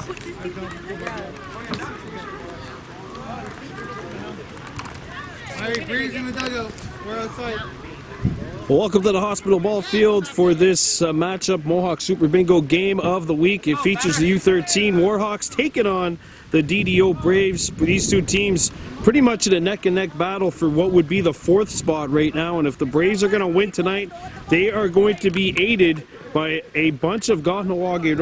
Hey, Breeze in the dugout. We're outside. Welcome to the hospital ball field for this matchup, Mohawk Super Bingo game of the week. It features the U13 Warhawks taking on the DDO Braves. These two teams pretty much in a neck-and-neck battle for what would be the fourth spot right now. And if the Braves are going to win tonight, they are going to be aided by a bunch of Kahnawake.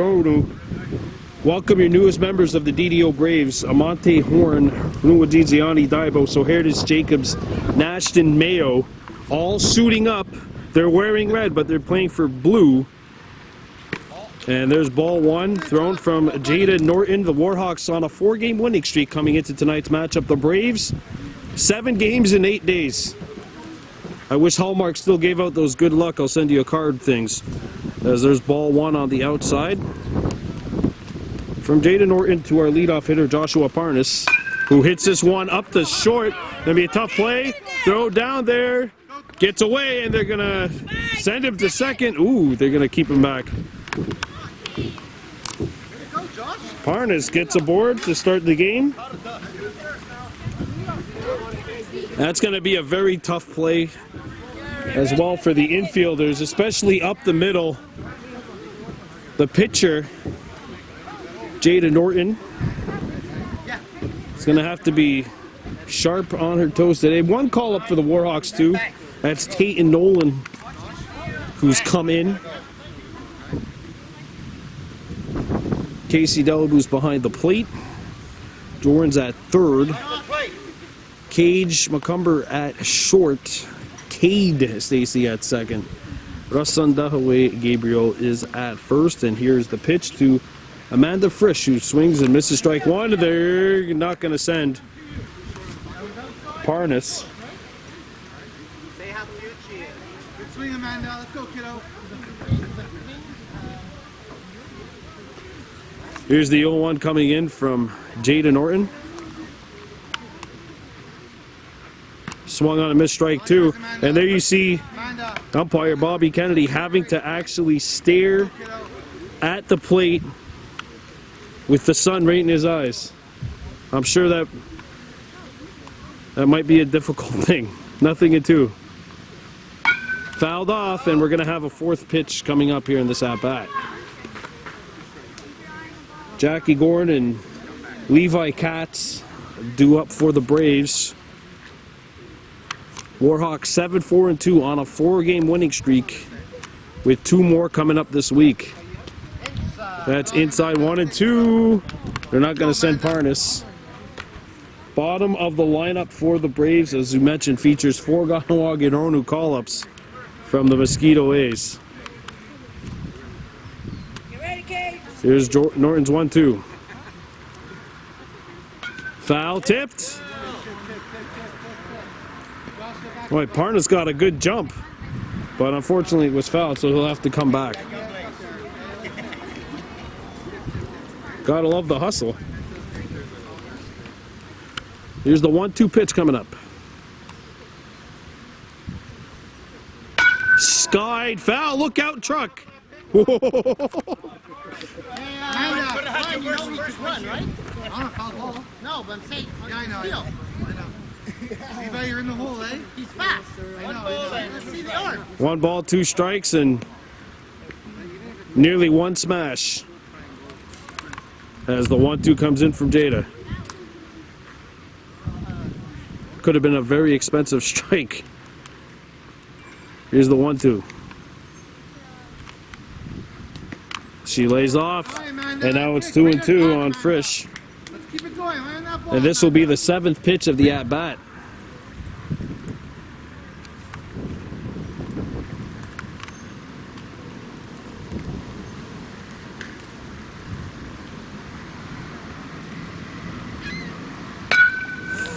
Welcome your newest members of the DDO Braves: Amante Horn, Nuwadiziani Daibo, Soherdis Jacobs, Nashton Mayo, all suiting up. They're wearing red, but they're playing for blue. And there's ball one, thrown from Jada Norton. The Warhawks on a 4-game winning streak coming into tonight's matchup. The Braves, 7 games in 8 days. I wish Hallmark still gave out those good luck, I'll send you a card things. As there's ball one on the outside. From Jada Norton to our leadoff hitter, Joshua Parnas, who hits this one up the short. Gonna be a tough play. Throw down there. Gets away, and they're gonna send him to second. Ooh, they're gonna keep him back. Parnas gets aboard to start the game. That's gonna be a very tough play as well for the infielders, especially up the middle. The pitcher, Jada Norton, is gonna have to be sharp on her toes today. One call up for the Warhawks too. That's Tatum Nolan, who's come in. Casey Delabu's behind the plate. Doran's at third. Cage McCumber at short. Cade Stacy at second. Russan Dahaway Gabriel is at first. And here's the pitch to Amanda Frisch, who swings and misses strike one. They're not going to send Parnas. Good swing, Amanda. Let's go, kiddo. Here's the 0-1 coming in from Jada Norton. Swung on a missed strike two. And there you see umpire Bobby Kennedy having to actually stare at the plate with the sun right in his eyes. I'm sure that might be a difficult thing. Nothing in two. Fouled off, and we're going to have a fourth pitch coming up here in this at-bat. Jackie Gordon and Levi Katz due up for the Braves. Warhawks 7-4-2 on a 4-game winning streak with 2 more coming up this week. That's inside 1 and 2. They're not going to send Parnas. Bottom of the lineup for the Braves, as you mentioned, features 4 Kahnawake Ronu call-ups from the Mosquito A's. Here's Norton's 1-2. Foul tipped. Boy, Parnas got a good jump, but unfortunately it was fouled, so he'll have to come back. Gotta love the hustle. Here's the 1-2 pitch coming up. Skied, foul, look out, truck. You know he could run, right? On a foul ball. No, but I'm saying, yeah, I know. Levi, you're in the hole, eh? He's fast. I know. Let's see the arm. 1 ball, 2 strikes, and nearly 1 smash. As the 1-2 comes in from Jada. Could have been a very expensive strike. Here's the 1-2. She lays off, and now it's 2-2 on Frisch. Let's keep it going. Land that ball. And this will be the 7th pitch of the at-bat.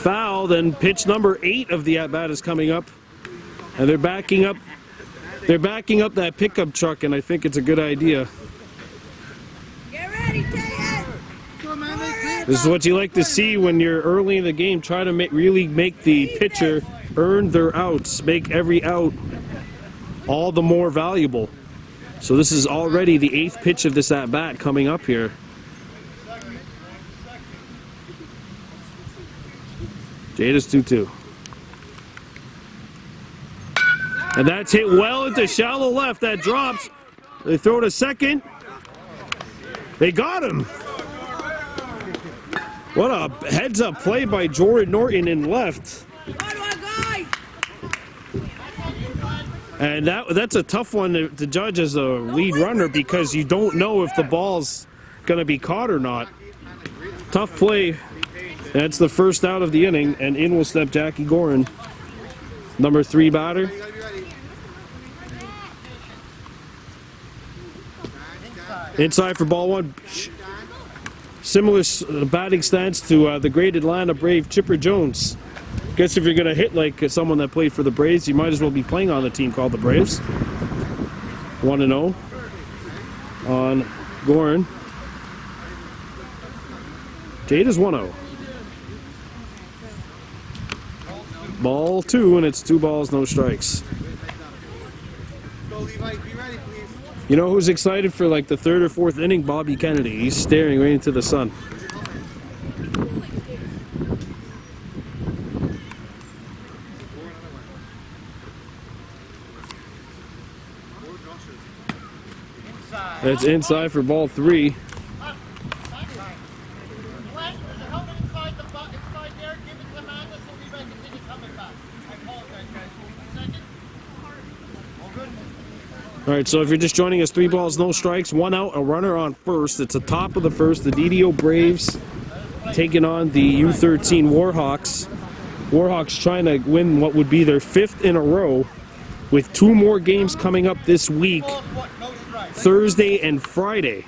Fouled, and pitch number 8 of the at-bat is coming up. And they're backing up that pickup truck, and I think it's a good idea. Get ready, Ted! This is what you like to see when you're early in the game. Try to really make the pitcher earn their outs, make every out all the more valuable. So this is already the 8th pitch of this at-bat coming up here. Jada's 2-2. And that's hit well into shallow left. That drops. They throw to second. They got him. What a heads-up play by Jordan Norton in left. And that's a tough one to judge as a lead runner because you don't know if the ball's going to be caught or not. Tough play. That's the first out of the inning, and in will step Jackie Gorin, number 3 batter. Inside for ball 1. Similar batting stance to the great Atlanta Brave Chipper Jones. Guess if you're going to hit like someone that played for the Braves, you might as well be playing on the team called the Braves. 1-0 on Gorin. Jada's 1-0. Ball 2, and it's 2 balls, no strikes. You know who's excited for like the 3rd or 4th inning? Bobby Kennedy. He's staring right into the sun. That's inside for ball 3. All right, so if you're just joining us, 3 balls, no strikes, 1 out, a runner on first. It's the top of the first. The DDO Braves taking on the U13 Warhawks. Warhawks trying to win what would be their 5th in a row with 2 more games coming up this week, Thursday and Friday.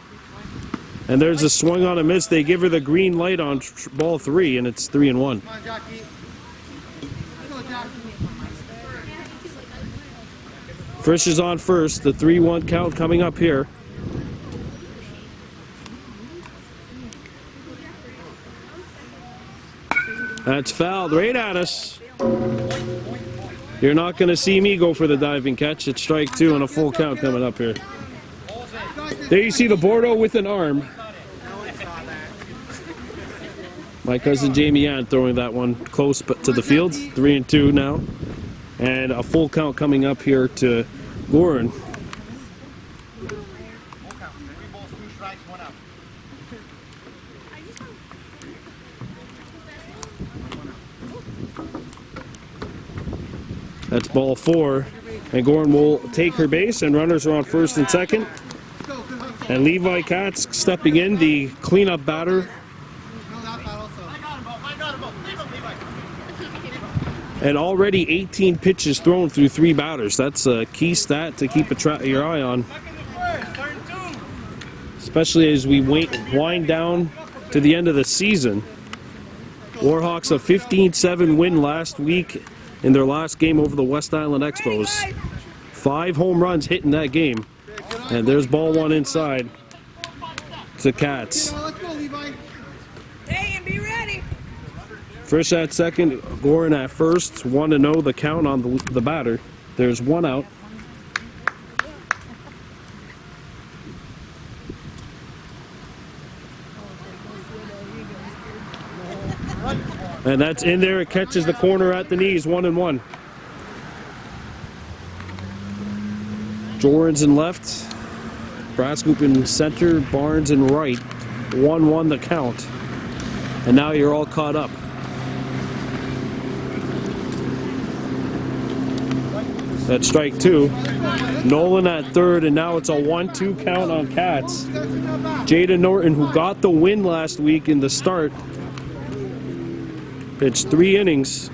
And there's a swing on a miss. They give her the green light on ball 3, and it's 3-1. Frisch is on first. The 3-1 count coming up here. That's fouled right at us. You're not going to see me go for the diving catch. It's strike 2 and a full count coming up here. There you see the Bordeaux with an arm. My cousin Jamie Ann throwing that one close but to the field. 3-2 now. And a full count coming up here to Gorin. That's ball 4. And Gorin will take her base, and runners are on first and second. And Levi Katz stepping in, the cleanup batter. And already 18 pitches thrown through 3 batters. That's a key stat to keep your eye on. Especially as we wind down to the end of the season. Warhawks a 15-7 win last week in their last game over the West Island Expos. 5 home runs hit in that game. And there's ball 1 inside to Katz. Hey, and be ready. Frisch at second, Gorin at first. 1-0 the count on the batter. There's 1 out. And that's in there. It catches the corner at the knees. 1-1. Jorans in left. Brascoop in center. Barnes in right. 1-1 the count. And now you're all caught up. That's strike 2. Nolan at third, and now it's a 1-2 count on Katz. Jada Norton, who got the win last week in the start, pitched 3 innings.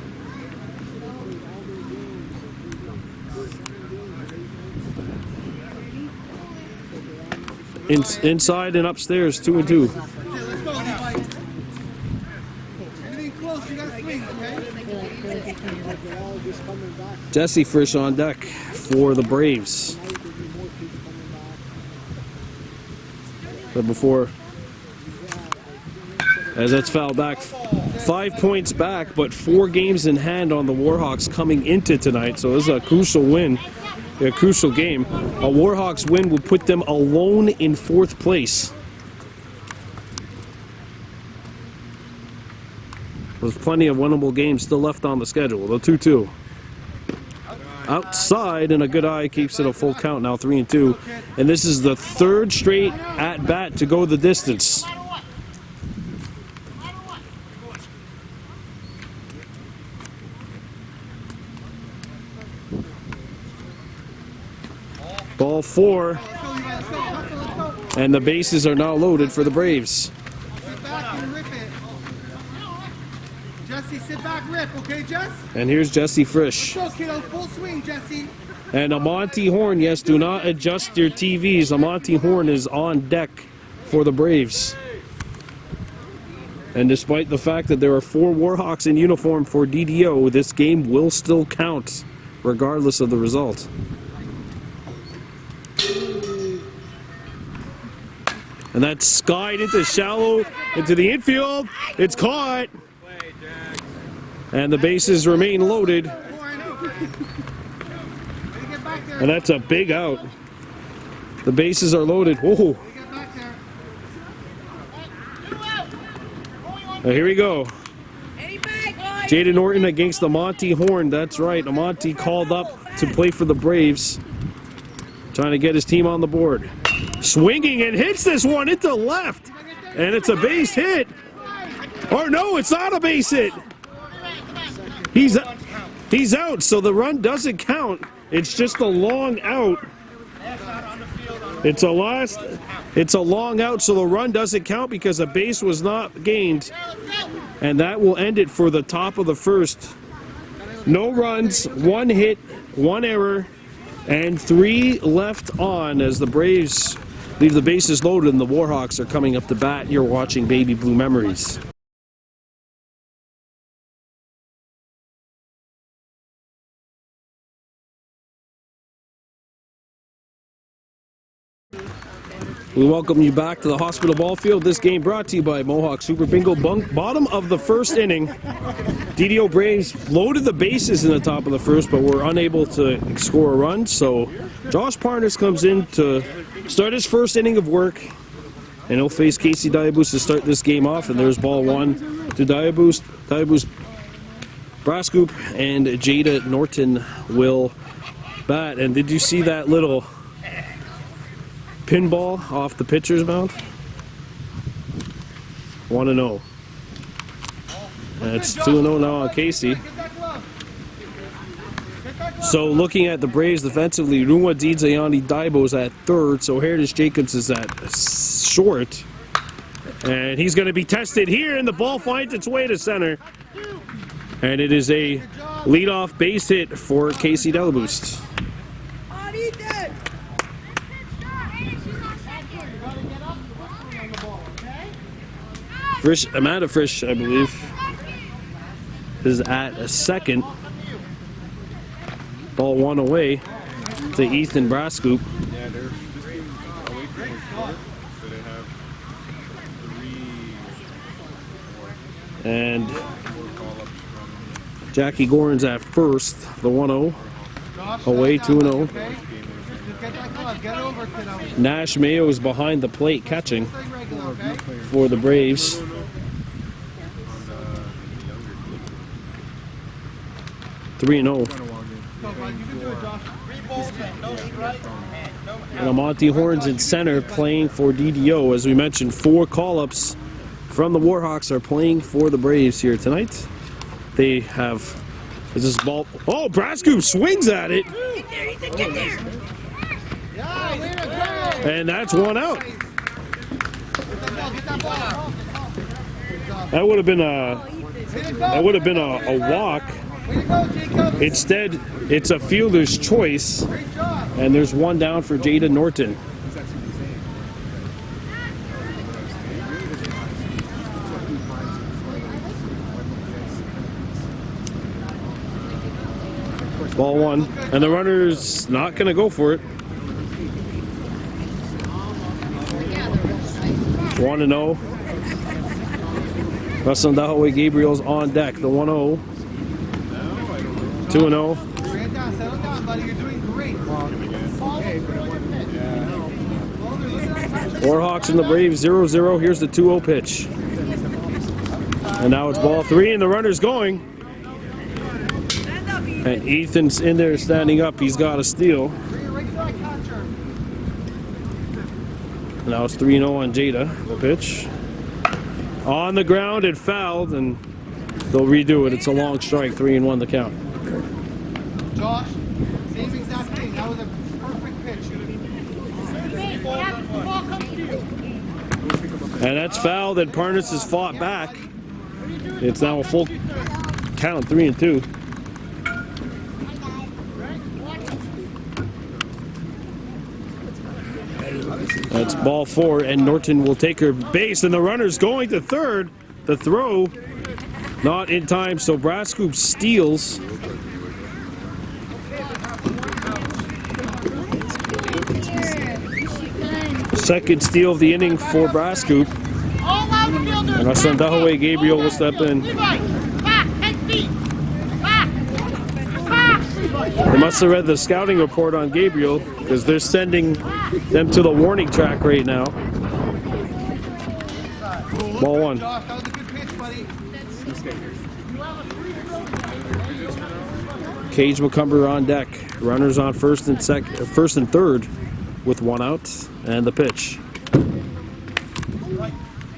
Inside and upstairs, 2-2. Jesse Frisch on deck for the Braves. But before, as that's fouled back, 5 points back, but 4 games in hand on the Warhawks coming into tonight. So this is a crucial win, a crucial game. A Warhawks win would put them alone in 4th place. There's plenty of winnable games still left on the schedule. The 2-2. Outside, and a good eye keeps it a full count now, 3-2. And this is the third straight at bat to go the distance. Ball 4. And the bases are now loaded for the Braves. Sit back and rip it. Jesse, sit back, rip, okay, Jess? And here's Jesse Frisch. Go, kiddo, full swing, Jesse. And Amonte Horn, yes, do not adjust your TVs. Amonte Horn is on deck for the Braves. And despite the fact that there are 4 Warhawks in uniform for DDO, this game will still count, regardless of the result. And that's skied into shallow, into the infield. It's caught. And the bases remain loaded. And that's a big out. The bases are loaded. Whoa. Now here we go. Jada Norton against Amonte Horn. That's right. Amonte called up to play for the Braves. Trying to get his team on the board. Swinging and hits this one into left. And it's a base hit. Or no, it's not a base hit. He's out, so the run doesn't count. It's just a long out. It's a long out, so the run doesn't count because a base was not gained. And that will end it for the top of the first. No runs, 1 hit, 1 error, and 3 left on as the Braves leave the bases loaded and the Warhawks are coming up to bat. You're watching Baby Blue Memories. We welcome you back to the Hospital Ball Field. This game brought to you by Mohawk Super Bingo. Bottom of the first inning. DDO Braves loaded the bases in the top of the first, but were unable to score a run. So Josh Parnas comes in to start his first inning of work. And he'll face Casey Diabus to start this game off. And there's ball 1 to Diabus. Diabus Brascoop and Jada Norton will bat. And did you see that little pinball off the pitcher's mound? 1-0. And it's 2-0 now on Casey. So looking at the Braves defensively, Runwa Didzayani Daibo's at third, so Heritage Jacobs is at short. And he's going to be tested here, and the ball finds its way to center. And it is a leadoff base hit for Casey Delaboost. Amanda Frisch, I believe, is at a second. Ball 1 away to Ethan Brascoop. Yeah, they're away from his court, so they have 3 And Jackie Gorin's at first, the 1-0. Away 2-0. Nash Mayo is behind the plate catching for the Braves. 3-0. And Amonte Horns in center playing for DDO. As we mentioned, 4 call-ups from the Warhawks are playing for the Braves here tonight. They have this ball. Oh, Brascoop swings at it. Get there. And that's 1 out. That would have been a walk. Instead, it's a fielder's choice, and there's 1 down for Jada Norton. Ball 1, and the runner's not going to go for it. 1-0. Russell Dahaway Gabriel's on deck. The 1-0. 2-0. Settle down, buddy. You're doing great. Warhawks and the Braves 0-0. Here's the 2-0 pitch. And now it's ball 3 and the runner's going. And Ethan's in there standing up. He's got a steal. Now it's 3-0 on Jada. The pitch. On the ground, it fouled, and they'll redo it. It's a long strike, 3-1 the count. Josh, same exact thing. That was a perfect pitch. And that's fouled, and Parnas has fought back. It's now a full count, 3-2. That's ball 4, and Norton will take her base, and the runner's going to third. The throw, not in time, so Brascoop steals. Second steal of the inning for Brascoop. And Kahnawake Gabriel will step in. They must have read the scouting report on Gabriel, because they're sending them to the warning track right now. Ball 1. Cage McCumber on deck. Runners on first and third with 1 out, and the pitch.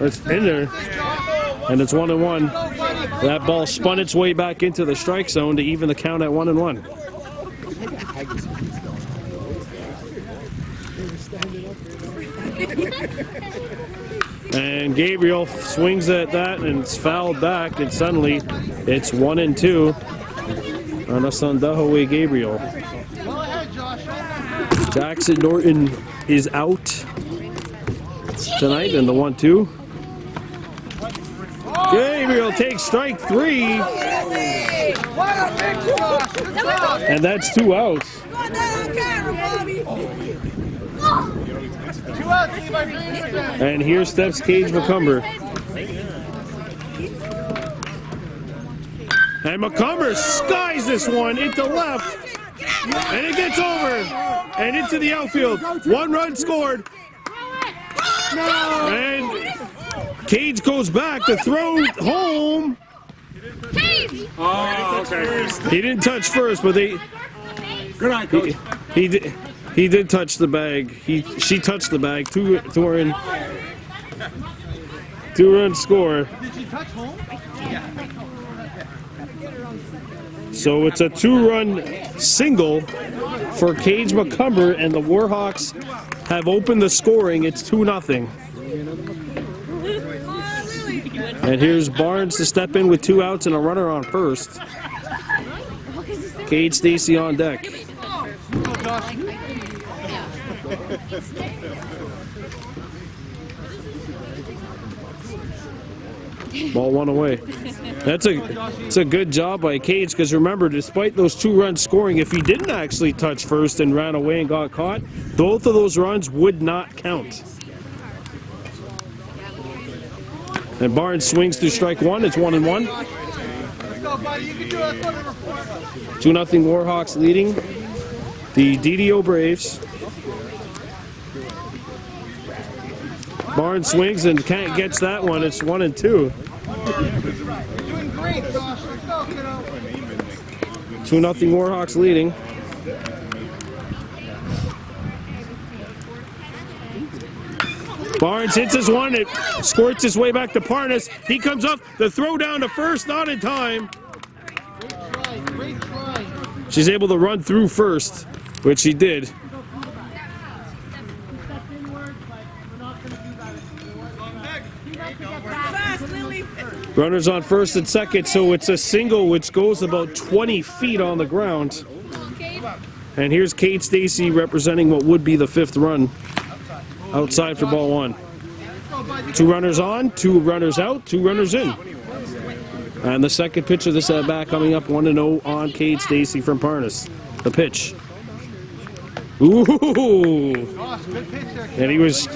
It's in there, and it's 1-1. That ball spun its way back into the strike zone to even the count at 1-1. And Gabriel swings at that, and it's fouled back, and suddenly it's 1-2 on Kahnawake Gabriel. Jackson Norton is out tonight in the 1-2. Gabriel takes strike 3. And that's 2 outs. And here steps Cage McCumber. And McCumber skies this one into left. And it gets over and into the outfield. 1 run scored. And Cage goes back to throw home. Oh, okay. He didn't touch first, but they. Good eye, coach. He did touch the bag. She touched the bag. 2-run score. Did she touch home? So it's a 2-run single for Cage McCumber, and the Warhawks have opened the scoring. It's 2-0. And here's Barnes to step in with 2 outs and a runner on first. Cade Stacy on deck. Ball 1 away. It's a good job by Cage, because remember, despite those 2 runs scoring, if he didn't actually touch first and ran away and got caught, both of those runs would not count. And Barnes swings through strike 1. It's 1-1. 2-0 Warhawks leading the DDO Braves. Barnes swings and can't gets that one. It's 1-2. Doing great, Josh. Let's go, kiddo. 2-0 Warhawks leading. Barnes hits his one. It squirts his way back to Parnas. He comes up. The throw down to first, not in time. Great try. She's able to run through first, which she did. Runners on first and second, so it's a single which goes about 20 feet on the ground. And here's Kate Stacy representing what would be the 5th run outside for ball 1. 2 runners on, 2 runners out, 2 runners in. And the second pitch of this at-bat coming up 1-0 on Kate Stacy from Parnas. The pitch. Ooh! And he was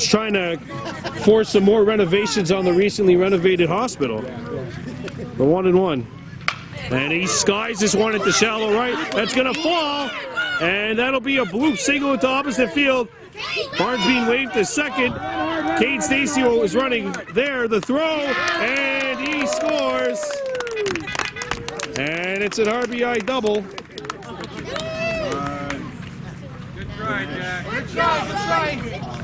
trying to force some more renovations on the recently renovated hospital. The 1-1. And he skies this one at the shallow right. That's going to fall. And that'll be a bloop single into opposite field. Barnes being waved to second. Cade Stacy was running there, the throw, and he scores. And it's an RBI double. Good try, Jack. Good try.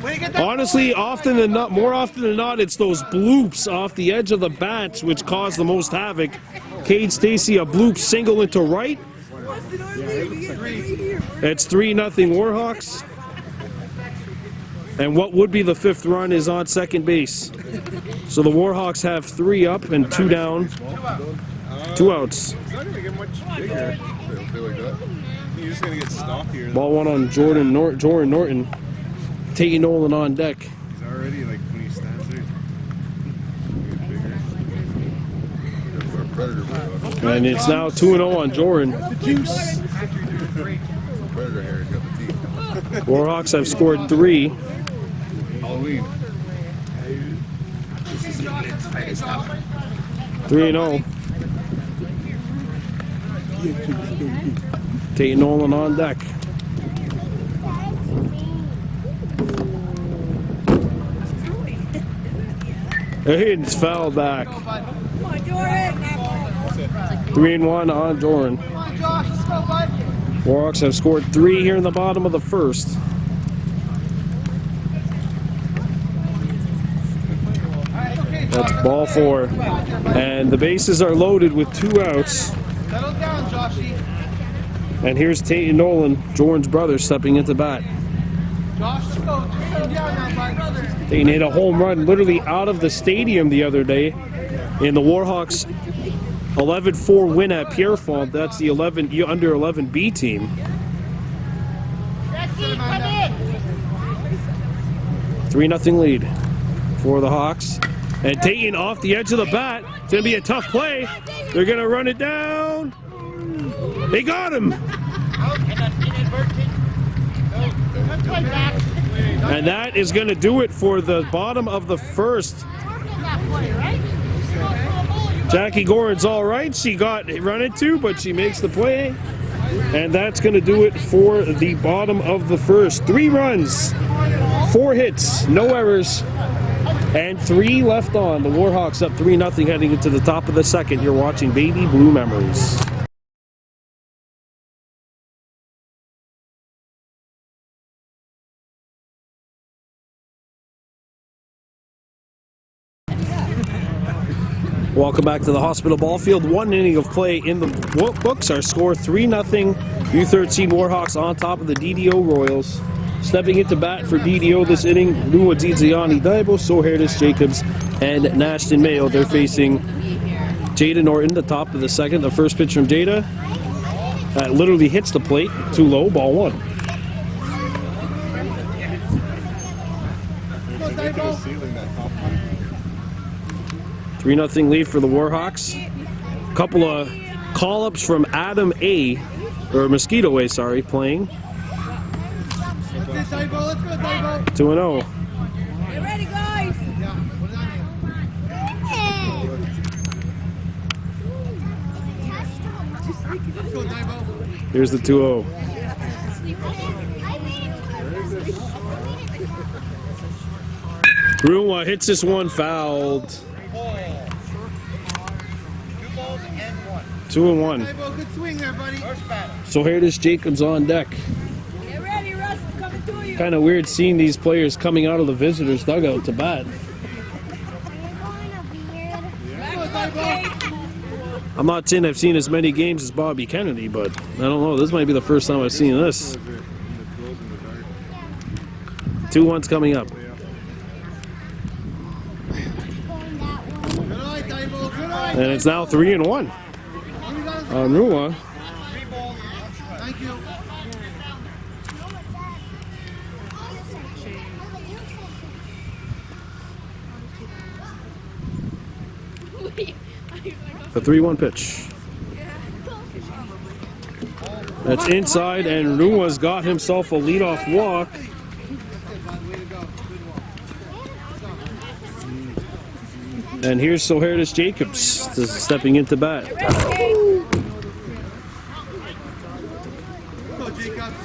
Way to get that. Honestly, more often than not, it's those bloops off the edge of the bats which cause the most havoc. Cade Stacy, a bloop single into right. It's 3-0 Warhawks. And what would be the 5th run is on second base. So the Warhawks have 3 up and 2 down. 2 outs. It's not going to get much bigger. I feel like that. You're just going to get stockier. Ball one on Jordan Norton. Tate Nolan on deck. He's already, like, when he stands there, get bigger. And it's now 2-0 on Jordan. Predator hair, he's got the teeth. Warhawks have scored 3. Halloween. 3-0. Tate Nolan on deck. It's foul back. 3-1 on Jordan. Come on, Josh. Let's go, bud. Warhawks have scored 3 here in the bottom of the first. That's ball 4. And the bases are loaded with 2 outs. Settle down, Joshy. And here's Tate Nolan, Jordan's brother, stepping into bat. Josh, let's go. Just settle down now, bud. They hit a home run literally out of the stadium the other day in the Warhawks 11-4 win at Pierrefonds. That's the under 11B team. 3-0 lead for the Hawks. And Tate off the edge of the bat. It's going to be a tough play. They're going to run it down. They got him. And that is going to do it for the bottom of the first. Jackie Gorin's all right. She got run into, but she makes the play. And that's going to do it for the bottom of the first. 3 runs, 4 hits, no errors, and 3 left on. The Warhawks up 3-0 heading into the top of the second. You're watching Baby Blue Memories. Welcome back to the hospital ball field. 1 inning of play in the books. Our score 3-0. U13 Warhawks on top of the DDO Royals. Stepping into bat for DDO this inning, Lua Dziziani Daibo, Soherdis Jacobs, and Nashton Mayo. They're facing Jada Norton, the top of the second. The first pitch from Jada literally hits the plate. Too low, ball 1. Ceiling that top one. 3-0 lead for the Warhawks. Couple of call-ups from Adam A. Or Mosquito A, sorry, playing. 2-0. Get ready, guys. Here's the 2-0. Ruma hits this one fouled. 2-1. Good swing there, buddy. So Herdis Jacobs on deck. Get ready, Russ. It's coming to you. Kind of weird seeing these players coming out of the visitors' dugout to bat. I'm not saying I've seen as many games as Bobby Kennedy, but I don't know. This might be the first time I've seen this. 2-1's coming up. And it's now 3-1 on Rua. Thank you. The 3-1 pitch. That's inside, and Rua's got himself a leadoff walk. And here's Soherdis Jacobs stepping into bat.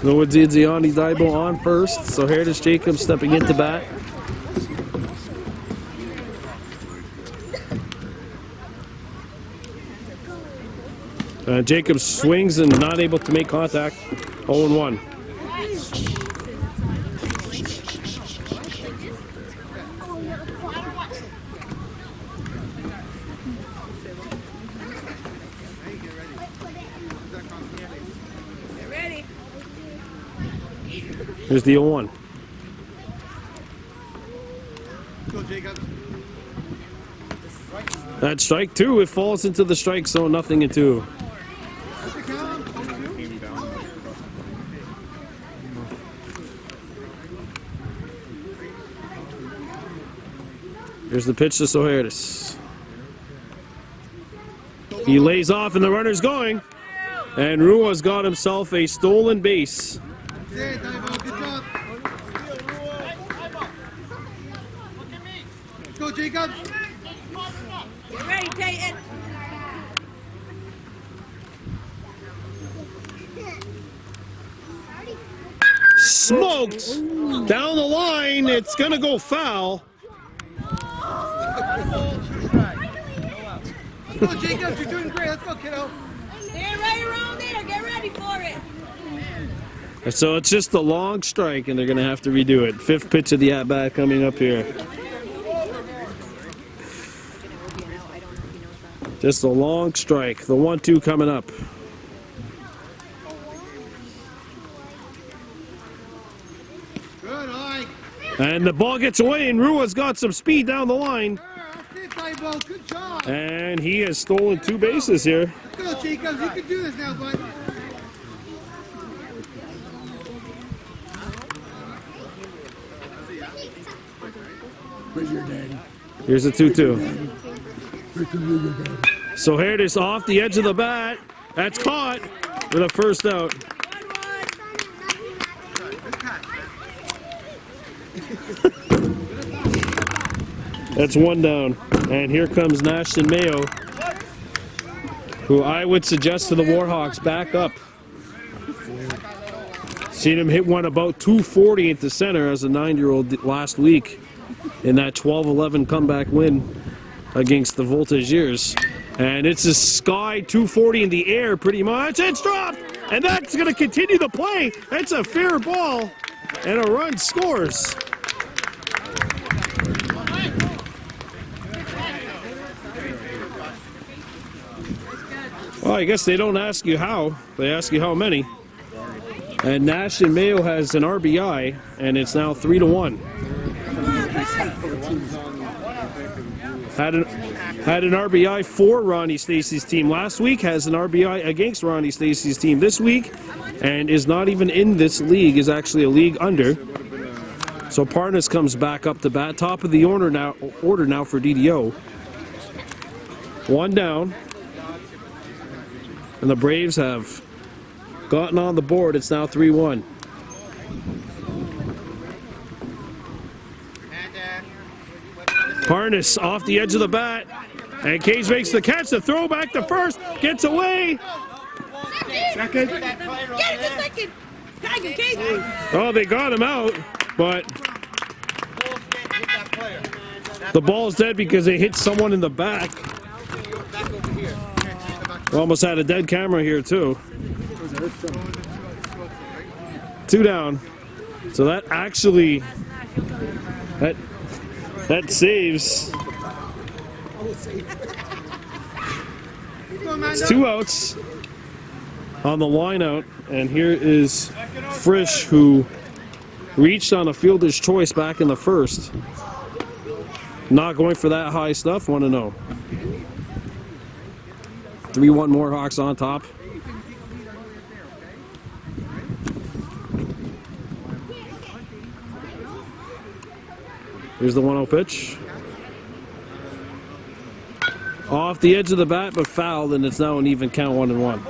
Lua Dziziani Daibo on first. Soherdis Jacobs stepping into bat. Jacobs swings and not able to make contact. 0-1. Get ready. Here's the 0-1. Go, Jacobs. That strike two, it falls into the strike zone, 0-2. Here's the pitch to Soheris. He lays off and the runner's going. And Rua's got himself a stolen base. Good job. Go, Jacobs. Get ready, Peyton. Smoked! Down the line, it's gonna go foul. Let's go, Jacobs. You're doing great. Let's go, kiddo. Stand right around there. Get ready for it. So it's just a long strike, and they're going to have to redo it. 5th pitch of the at-bat coming up here. Just a long strike. The 1-2 coming up. Good, Ike. And the ball gets away, and Rua's got some speed down the line. That's it, Tybo. Good job. And he has stolen 2 bases here. Let's go, Jacobs. You can do this now, bud. Here's a 2-2. So here it is off the edge of the bat. That's caught with a first out. That's 1 down. And here comes Nash and Mayo, who I would suggest to the Warhawks back up. Seen him hit one about 240 into center as a 9-year-old last week in that 12-11 comeback win against the Voltigeurs. And it's a sky 240 in the air pretty much. It's dropped! And that's going to continue the play. That's a fair ball. And a run scores. Well, I guess they don't ask you how. They ask you how many. And Nash and Mayo has an RBI, and it's now 3-1. Had an RBI for Ronnie Stacey's team last week, has an RBI against Ronnie Stacey's team this week, and is not even in this league, is actually a league under. So Parnas comes back up to bat, top of the order now for DDO. 1 down. And the Braves have gotten on the board. It's now 3-1. Parnas off the edge of the bat. And Cage makes the catch. The throw back to first. Gets away. Second. Get it to second. Tiger, Cage. Oh, they got him out. But the ball's dead because they hit someone in the back. We almost had a dead camera here too. 2 down. So that actually that saves. It's 2 outs on the line out, and here is Frisch, who reached on a fielder's choice back in the first. Not going for that high stuff. 1-0. 3-1 Warhawks on top. Here's the 1-0 pitch. Off the edge of the bat, but fouled, and it's now an even count, 1-1.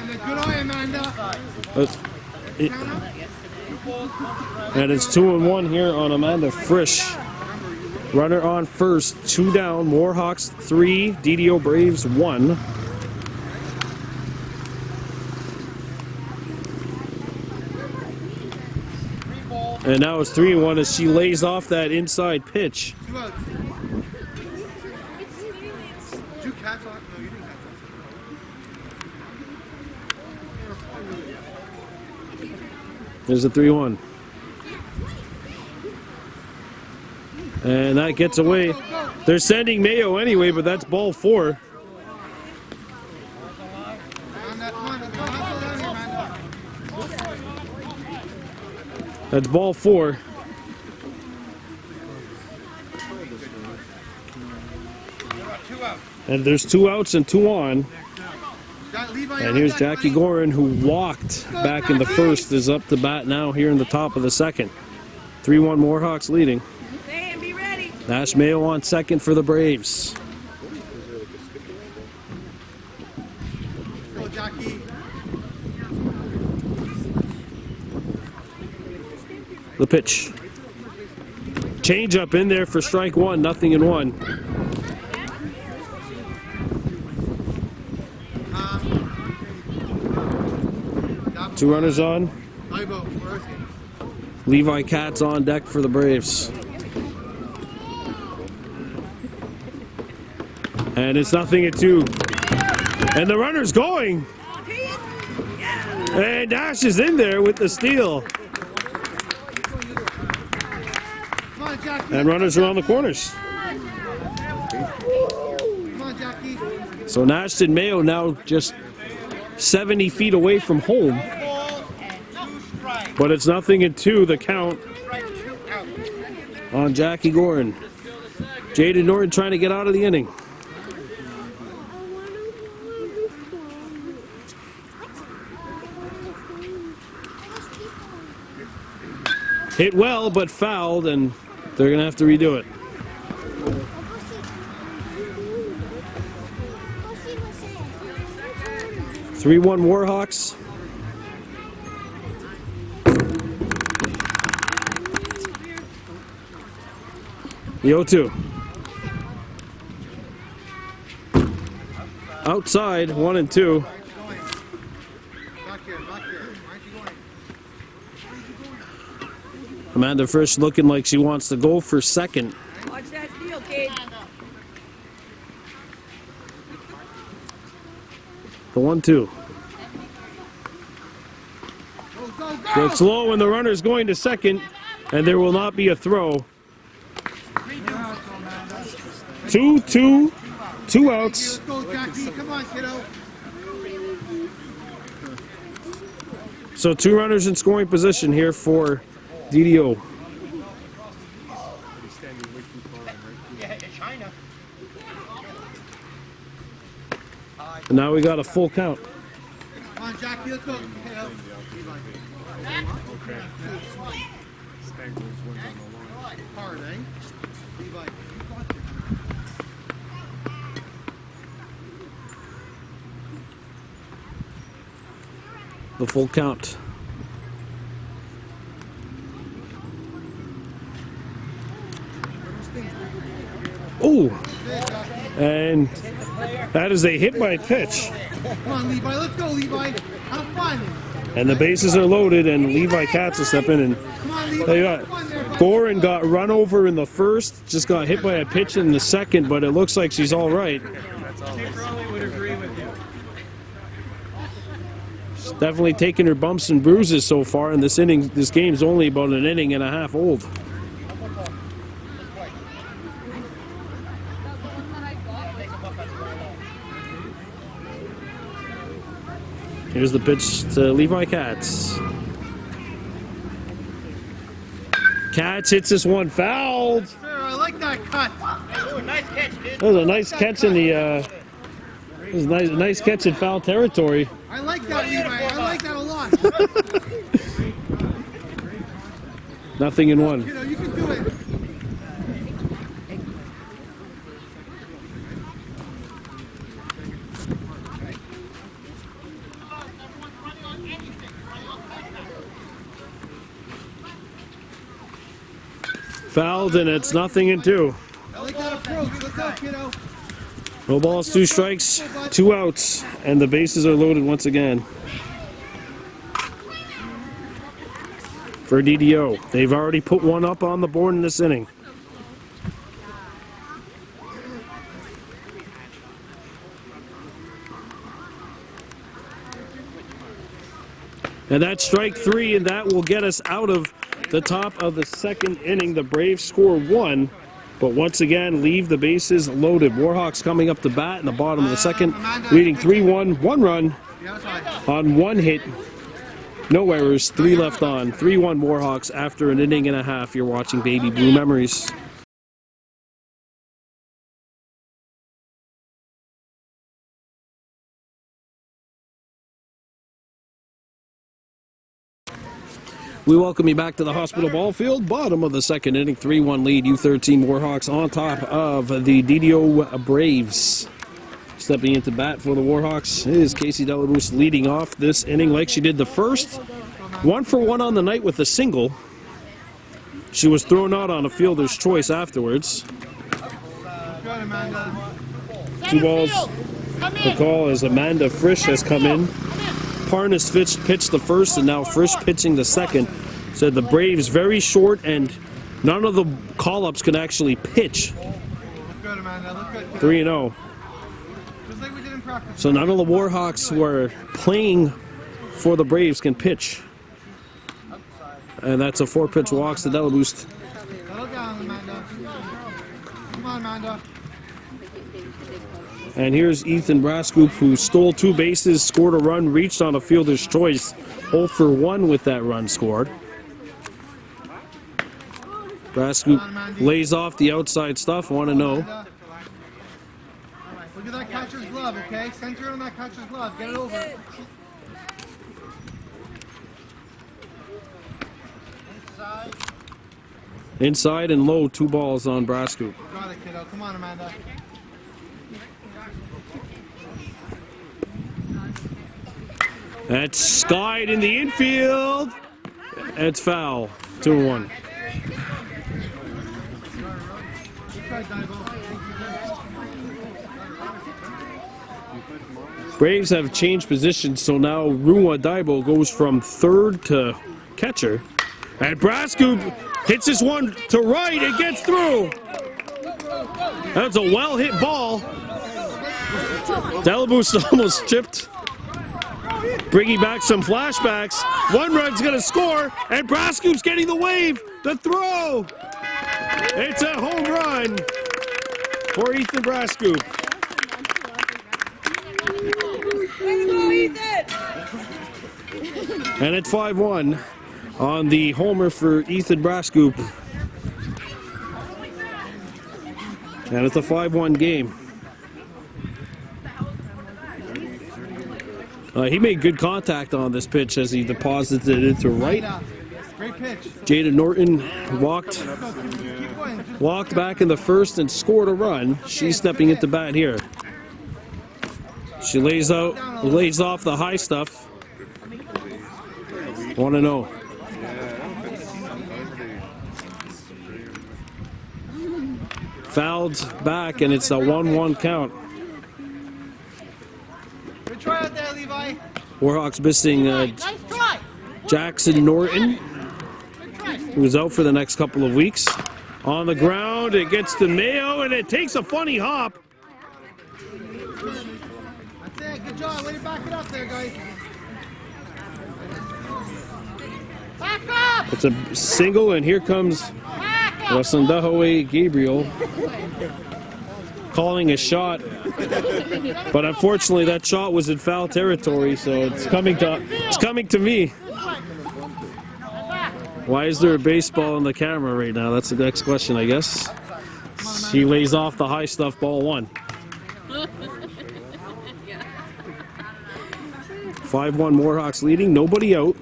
Good eye, Amanda. And it's 2-1 here on Amanda Frisch. Runner on first, 2 down. Warhawks 3, DDO Braves 1. And now it's 3-1 as she lays off that inside pitch. 2 outs. 2 cats on. No, you didn't catch us. There's a 3-1. And that gets away. They're sending Mayo anyway, but that's ball 4. That's ball 4. And there's 2 outs and 2 on. And here's Jackie Gorin, who walked back in the first, is up to bat now here in the top of the second. 3-1 Warhawks leading. Sam, be ready. Nash Mayo on second for the Braves. Go, Jackie. The pitch. Change up in there for strike 1, 0-1. Two runners on. Levi Katz on deck for the Braves. And it's 0-2. And the runner's going. And Nash is in there with the steal. And runners around the corners. So Nash and Mayo now just 70 feet away from home. But it's 0-2, the count on Jackie Gorin. Jaden Norton trying to get out of the inning. Hit well, but fouled, and they're going to have to redo it. (3-1) Warhawks. The 0-2. Outside, 1-2. Amanda Frisch looking like she wants to go for second. Watch that steal, kid. The 1-2. It's low and the runner's going to second, and there will not be a throw. 2-2, 2 outs. Let's go, Jackie. Come on, kiddo. So 2 runners in scoring position here for DDO. And now we got a full count. Come on, Jackie. Let's go. Hard, eh? Levi. The full count. Oh, and that is a hit by pitch. Come on, Levi. Let's go, Levi. Have fun. And the bases are loaded, and Levi Katz will step in. And Come on, Levi. there you got Gorin got run over in the first, just got hit by a pitch in the second, but it looks like she's all right. She's definitely taking her bumps and bruises so far in this inning. This game's only about an inning and a half old. Here's the pitch to Levi Katz. Katz hits this one fouled. Sir, I like that cut. Nice catch, dude. That was a nice catch in the. It was a nice catch in foul territory. I like that, Levi. I like that a lot. 0-1. You know, you can do it. Fouled, and it's 0-2. No balls, 2 strikes, 2 outs, and the bases are loaded once again for DDO. They've already put one up on the board in this inning. And that's strike 3, and that will get us out of the top of the second inning. The Braves score 1, but once again leave the bases loaded. Warhawks coming up to bat in the bottom of the second, leading 3-1, 1 run on 1 hit. No errors, 3 left on. 3-1 Warhawks after an inning and a half. You're watching Baby Blue Memories. We welcome you back to the hospital ball field. Bottom of the second inning, 3-1 lead. U13 Warhawks on top of the DDO Braves. Stepping into bat for the Warhawks is Casey Delabous, leading off this inning like she did the first. 1 for 1 on the night with a single. She was thrown out on a fielder's choice afterwards. 2 balls. The call as Amanda Frisch has come in. Parnas pitched the first, and now Frisch pitching the second. Said the Braves very short, and none of the call-ups can actually pitch. 3-0. So none of the Warhawks who are playing for the Braves can pitch. And that's a 4-pitch walk to Delabous. Come on, Amanda. And here's Ethan Brascoop, who stole 2 bases, scored a run, reached on a fielder's choice. 0 for 1 with that run scored. Brascoop lays off the outside stuff, 1-0. Look at that catcher's glove, okay? Center it on that catcher's glove. Get it over. Inside and low, 2 balls on Brascoop. Got it, kiddo. Come on, Amanda. That's skied in the infield. It's foul. 2-1. Braves have changed positions, so now Rua Daibo goes from third to catcher. And Brascoop hits this one to right. It gets through. That's a well-hit ball. Delabous almost chipped. Bringing back some flashbacks. 1 run's going to score, and Brascoop's getting the wave. The throw. It's a home run for Ethan Brascoop. And it's 5-1 on the homer for Ethan Brascoop. And it's a 5-1 game. He made good contact on this pitch as he deposited it to right. Great pitch. Jada Norton walked back in the first and scored a run. She's stepping into bat here. She lays off the high stuff. 1-0. Fouled back, and it's a 1-1 count. Good try out there, Levi. Warhawks missing Jackson Norton, who's out for the next couple of weeks. On the ground, it gets to Mayo, and it takes a funny hop. That's it. Good job. Way to back it up there, guys. Back up! It's a single, and here comes Wasandahoe Gabriel calling a shot. But unfortunately, that shot was in foul territory, so it's coming to me. Why is there a baseball on the camera right now? That's the next question, I guess. He lays off the high stuff, ball 1. 5-1 Warhawks leading, nobody out.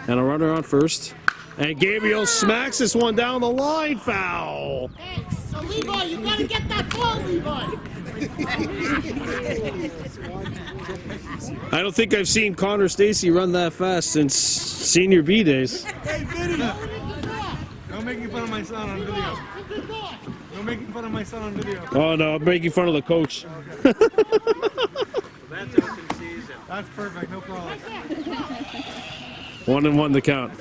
And a runner on first. And Gabriel smacks this one down the line, foul. Thanks. So Levi, you gotta get that ball, Levi. I don't think I've seen Connor Stacy run that fast since senior B days. Hey, Vinny. Go, No making fun of my son on video. No making fun of my son on video. Oh no, I'm making fun of the coach. That's perfect, no problem. 1-1 the count.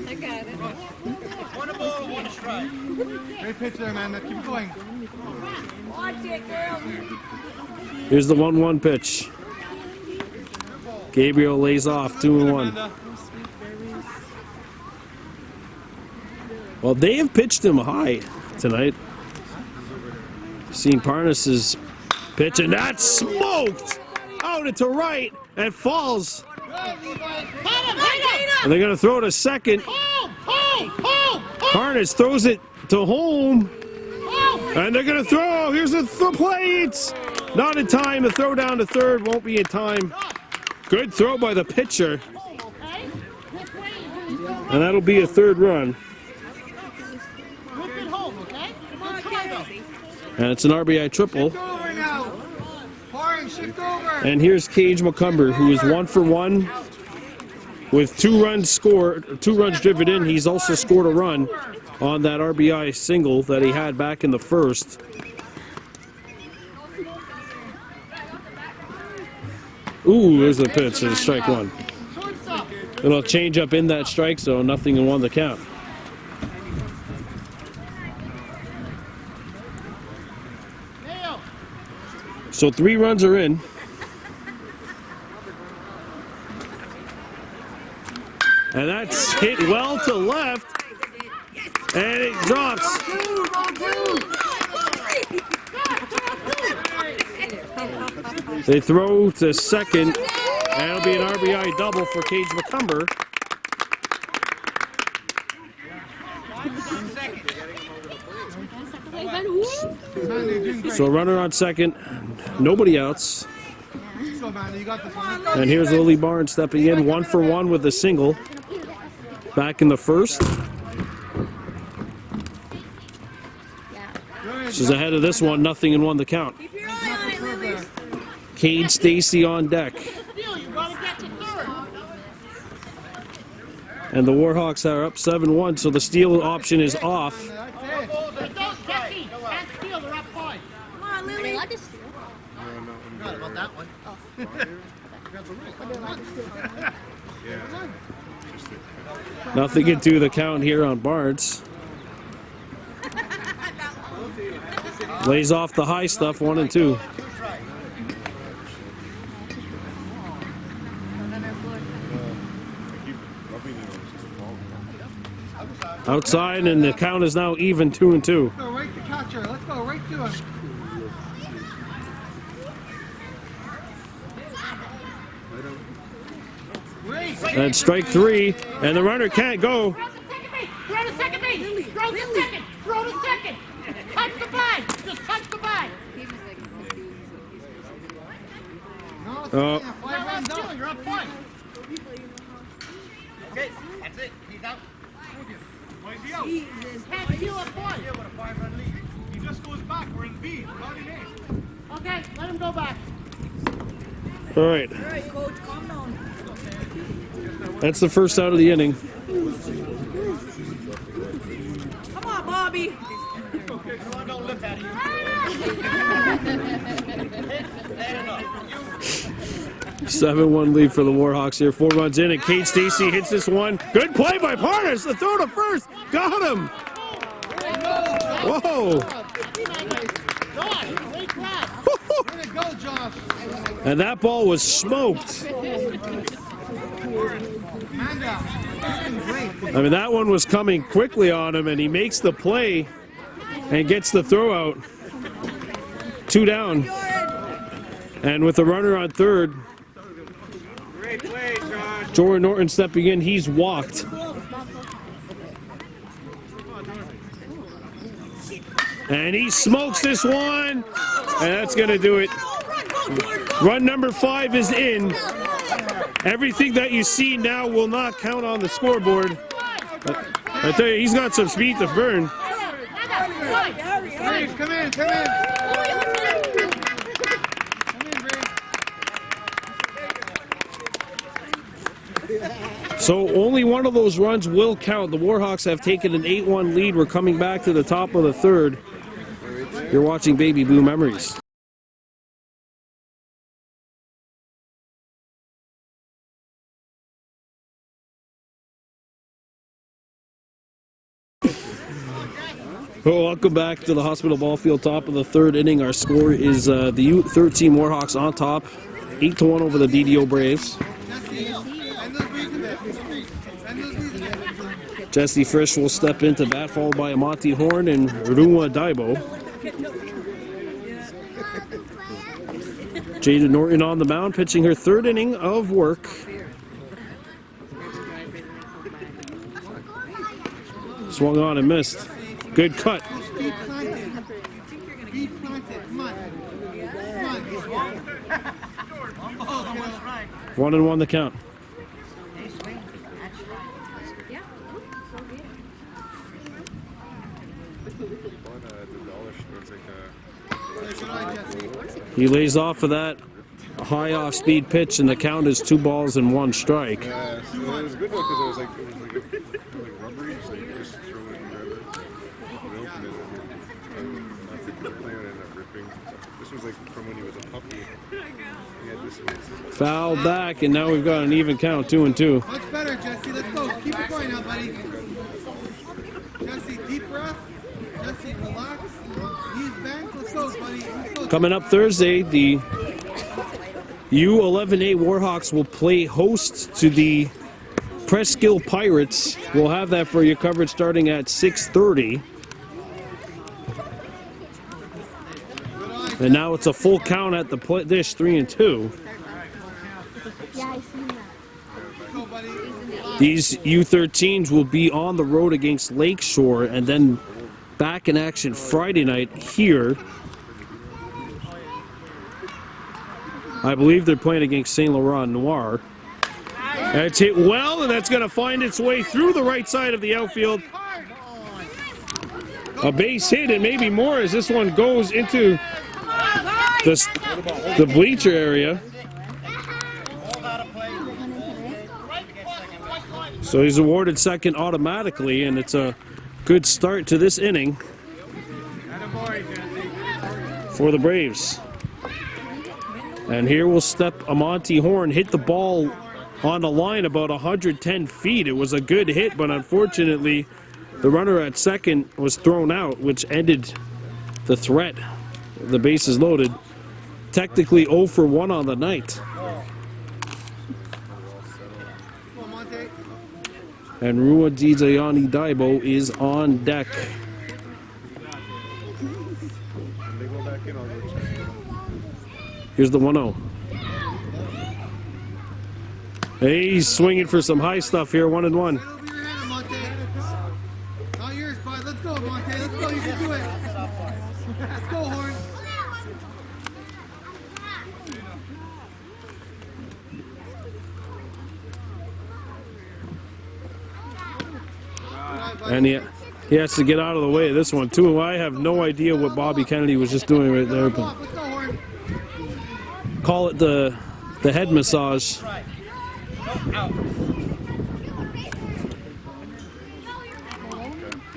I got it. One ball, one strike. Great pitch there, man. Keep going. Watch it, girl. Here's the 1-1 pitch. Gabriel lays off 2-1. Well, they have pitched him high tonight. Seen Parnas's pitch, and that's smoked out into right and falls. And they're going to throw it to second. Parnas throws it to home. And they're going to throw. Here's the plate. Not in time. The throw down to third won't be in time. Good throw by the pitcher. And that'll be a third run. And it's an RBI triple. And here's Cage McCumber, who is 1 for 1 with 2 runs scored, 2 runs driven in. He's also scored a run on that RBI single that he had back in the first. Ooh, there's the pitch. It's strike one. It'll change up in that strike zone. Nothing in one the count. So 3 runs are in. And that's hit well to left. And it drops. They throw to second. And it'll be an RBI double for Cage McCumber. So a runner on second, nobody outs. And here's Lily Barnes stepping in, 1 for 1 with a single. Back in the first. She's ahead of this one, nothing in 1 the count. Cade Stacy on deck. And the Warhawks are up 7-1, so the steal option is off. About that one. Nothing into the count here on Barnes. Lays off the high stuff, 1 and 2. Outside, and the count is now even 2 and 2. Let's go right to catcher. Let's go right to him. And strike 3, and the runner can't go. Throw to second base. Throw to second. Throw to second. Touch the bag. Just touch the bag. Oh, You're up 5. Okay, that's it. He's out. Can't steal up 5. He just goes back. We're in B. We're not in A. Okay, let him go back. all right. All right, coach, calm down. That's the first out of the inning. Come on, Bobby. Okay, come on, don't look at you. 7-1 lead for the Warhawks here. 4 runs in, and Kate Stacy hits this one. Good play by Parnas. The throw to first. Got him. Whoa. Way to go, Josh. And that ball was smoked. I mean, that one was coming quickly on him, and he makes the play and gets the throw out. 2 down. And with the runner on third, Great play, Josh. Jordan Norton stepping in, he's walked. And he smokes this one, and that's going to do it. Run number 5 is in. Everything that you see now will not count on the scoreboard. I tell you, he's got some speed to burn. Reeves, come in, come in. Come in, Reeves. So only one of those runs will count. The Warhawks have taken an 8-1 lead. We're coming back to the top of the third. You're watching Baby Blue Memories. Well, welcome back to the Hospital Ball Field, top of the third inning. Our score is the U13 Warhawks on top, 8-1 over the DDO Braves. Jesse Frisch will step into bat, followed by Monty Horn and Rua Daibo. Jada Norton on the mound, pitching her third inning of work. Swung on and missed. Good cut. Be planted. Be planted. Come on. Come on. 1-1 the count. He lays off of that high off-speed pitch, and the count is 2 balls and 1 strike. Yeah, so it was a good one because it was like rubbery, so you just throw it and grab it. You open it and I think the player ended up ripping. This was like from when he was a puppy. He had this one. Foul back, and now we've got an even count, 2-2. Much better, Jesse. Let's go. Keep it going now, buddy. Jesse, deep breath. Jesse, relax. Knees bent. Let's go, buddy. Let's go. Coming up Thursday, the U11A Warhawks will play host to the Presskill Pirates. We'll have that for your coverage starting at 6:30. And now it's a full count at the dish, 3-2. Yeah, I seen that. Let's go, buddy. These U13s will be on the road against Lakeshore and then back in action Friday night here. I believe they're playing against St. Laurent Noir. That's hit well, and that's going to find its way through the right side of the outfield. A base hit, and maybe more as this one goes into the bleacher area. So he's awarded second automatically, and it's a good start to this inning for the Braves. And here will step Monty Horn, hit the ball on the line about 110 feet. It was a good hit, but unfortunately the runner at second was thrown out, which ended the threat. The bases loaded. Technically 0 for 1 on the night. Come on, Monte. And Rua Dizayani Daibo is on deck. When they go back in, I'll go check. Here's the 1-0. Hey, he's swinging for some high stuff here, 1-1. Right over your head, Monte. Not yours, bud. Let's go, Monte. Let's go. You can do it. Let's go, Horn. And he has to get out of the way of this one, too. I have no idea what Bobby Kennedy was just doing right there. Come But on, let's go, Horn. call it the head massage.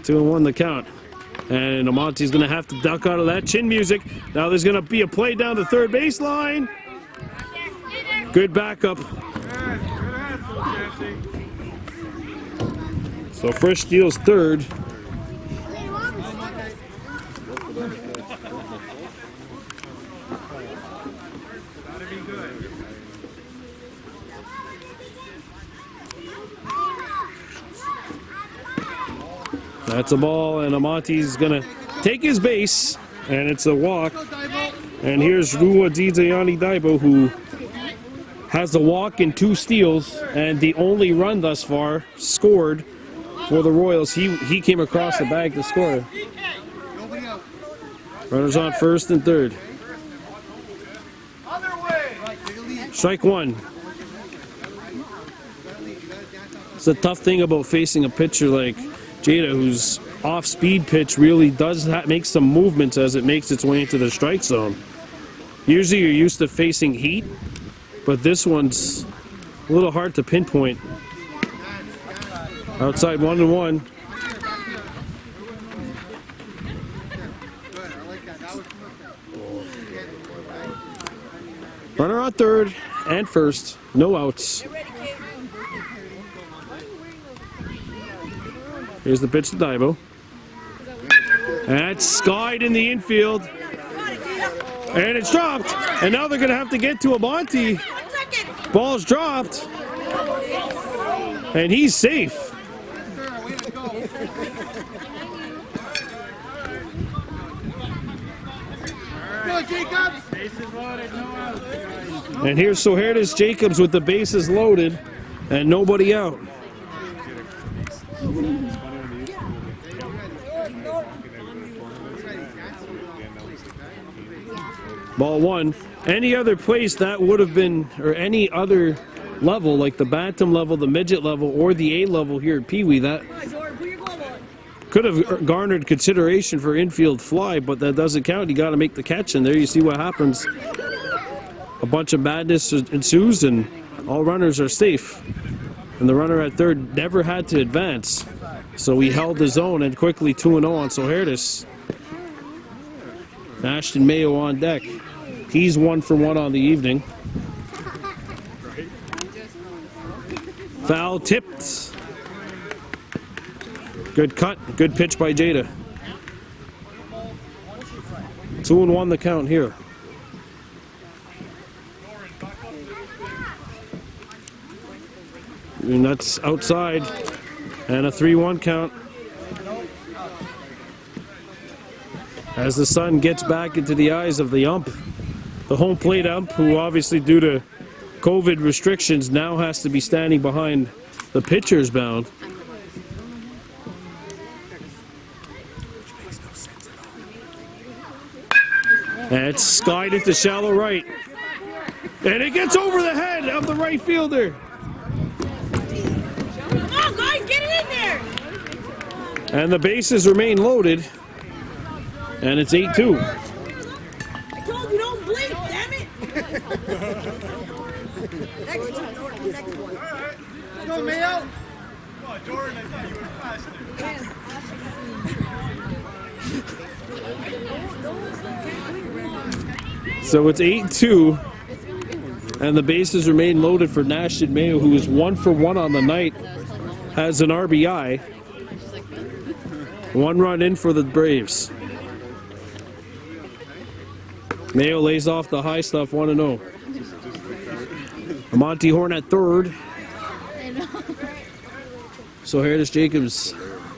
Two and 1 the count. And Amonte's going to have to duck out of that chin music. Now there's going to be a play down the third baseline. Good backup. So Frisch steals third. That's a ball, and Amonte's going to take his base, and it's a walk. And here's Rua Dizayani Daibo, who has a walk and 2 steals, and the only run thus far scored for the Royals. He came across the bag to score. Nobody out. Runners on first and third. Strike 1. It's a tough thing about facing a pitcher like Jada, whose off-speed pitch really does make some movements as it makes its way into the strike zone. Usually you're used to facing heat, but this one's a little hard to pinpoint. Outside 1-1. Runner on third and first. No outs. Here's the pitch to Daibo. That's skied in the infield. And it's dropped. And now they're going to have to get to Amonte. Ball's dropped. And he's safe. Go, Jacobs! And here's Soherdes Jacobs with the bases loaded and nobody out. Ball one. Any other place that would have been, or any other level, like the Bantam level, the midget level, or the A level here at Pee Wee, that could have garnered consideration for infield fly, but that doesn't count. You got to make the catch, and there you see what happens. A bunch of madness ensues, and all runners are safe. And the runner at third never had to advance, so he held his own and quickly 2-0 on Soherdes. Ashton Mayo on deck. He's 1 for 1 on the evening. Foul tipped. Good cut, good pitch by Jada. 2-1 the count here. And that's outside. And a 3-1 count. As the sun gets back into the eyes of the ump. The home plate ump, who obviously due to COVID restrictions now has to be standing behind the pitcher's mound. And it's skied into shallow right. And it gets over the head of the right fielder. Come on, guys, get it in there! And the bases remain loaded. And it's 8-2. I told you don't blink, damn it! Next one. Let's go, Mayo! So it's 8-2. And the bases remain loaded for Ashton Mayo, who is 1 for 1 on the night, has an RBI. 1 run in for the Braves. Mayo lays off the high stuff, 1-0. Monty Horn at third. Soherdes Jacobs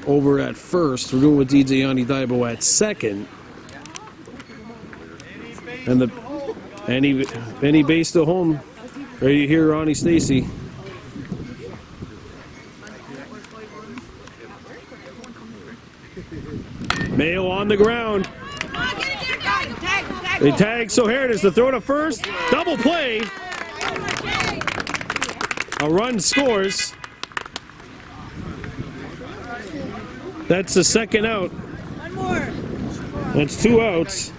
over at first. We're doing with DJ Yanni Daibo at second. And any base to home. Ready to hear Ronnie Stacy. Mayo on the ground. They tag Soherdes to throw to first. Double play. A run scores. That's the second out. One more. That's 2 outs.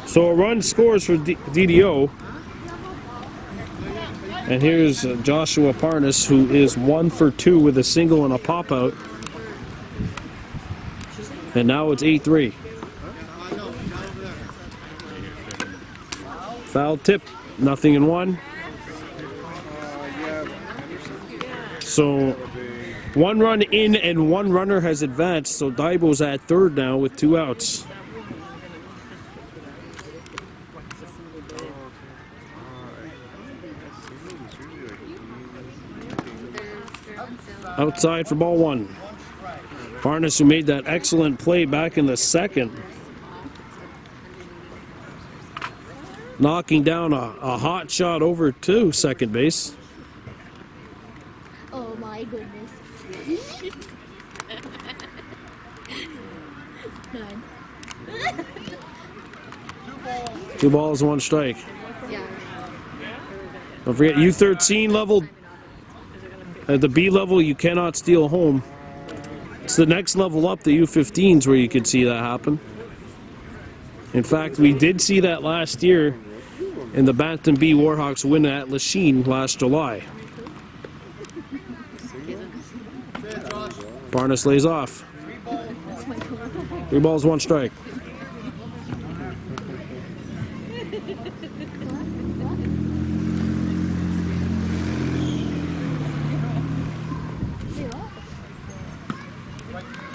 So a run scores for DDO. And here's Joshua Parnas, who is 1 for 2 with a single and a pop out. And now it's 8-3. Foul tip, 0-1. So 1 run in and 1 runner has advanced. So Daibo's at third now with 2 outs. Outside for ball 1. Parnas, who made that excellent play back in the second, knocking down a hot shot over to second base. Oh my goodness. 9. 2 balls, 1 strike. Yeah. Don't forget, U13 level. At the B level, you cannot steal home. It's the next level up, the U15s, where you could see that happen. In fact, we did see that last year in the Bantam B Warhawks win at Lachine last July. Barnes lays off. 3 balls, 1 strike.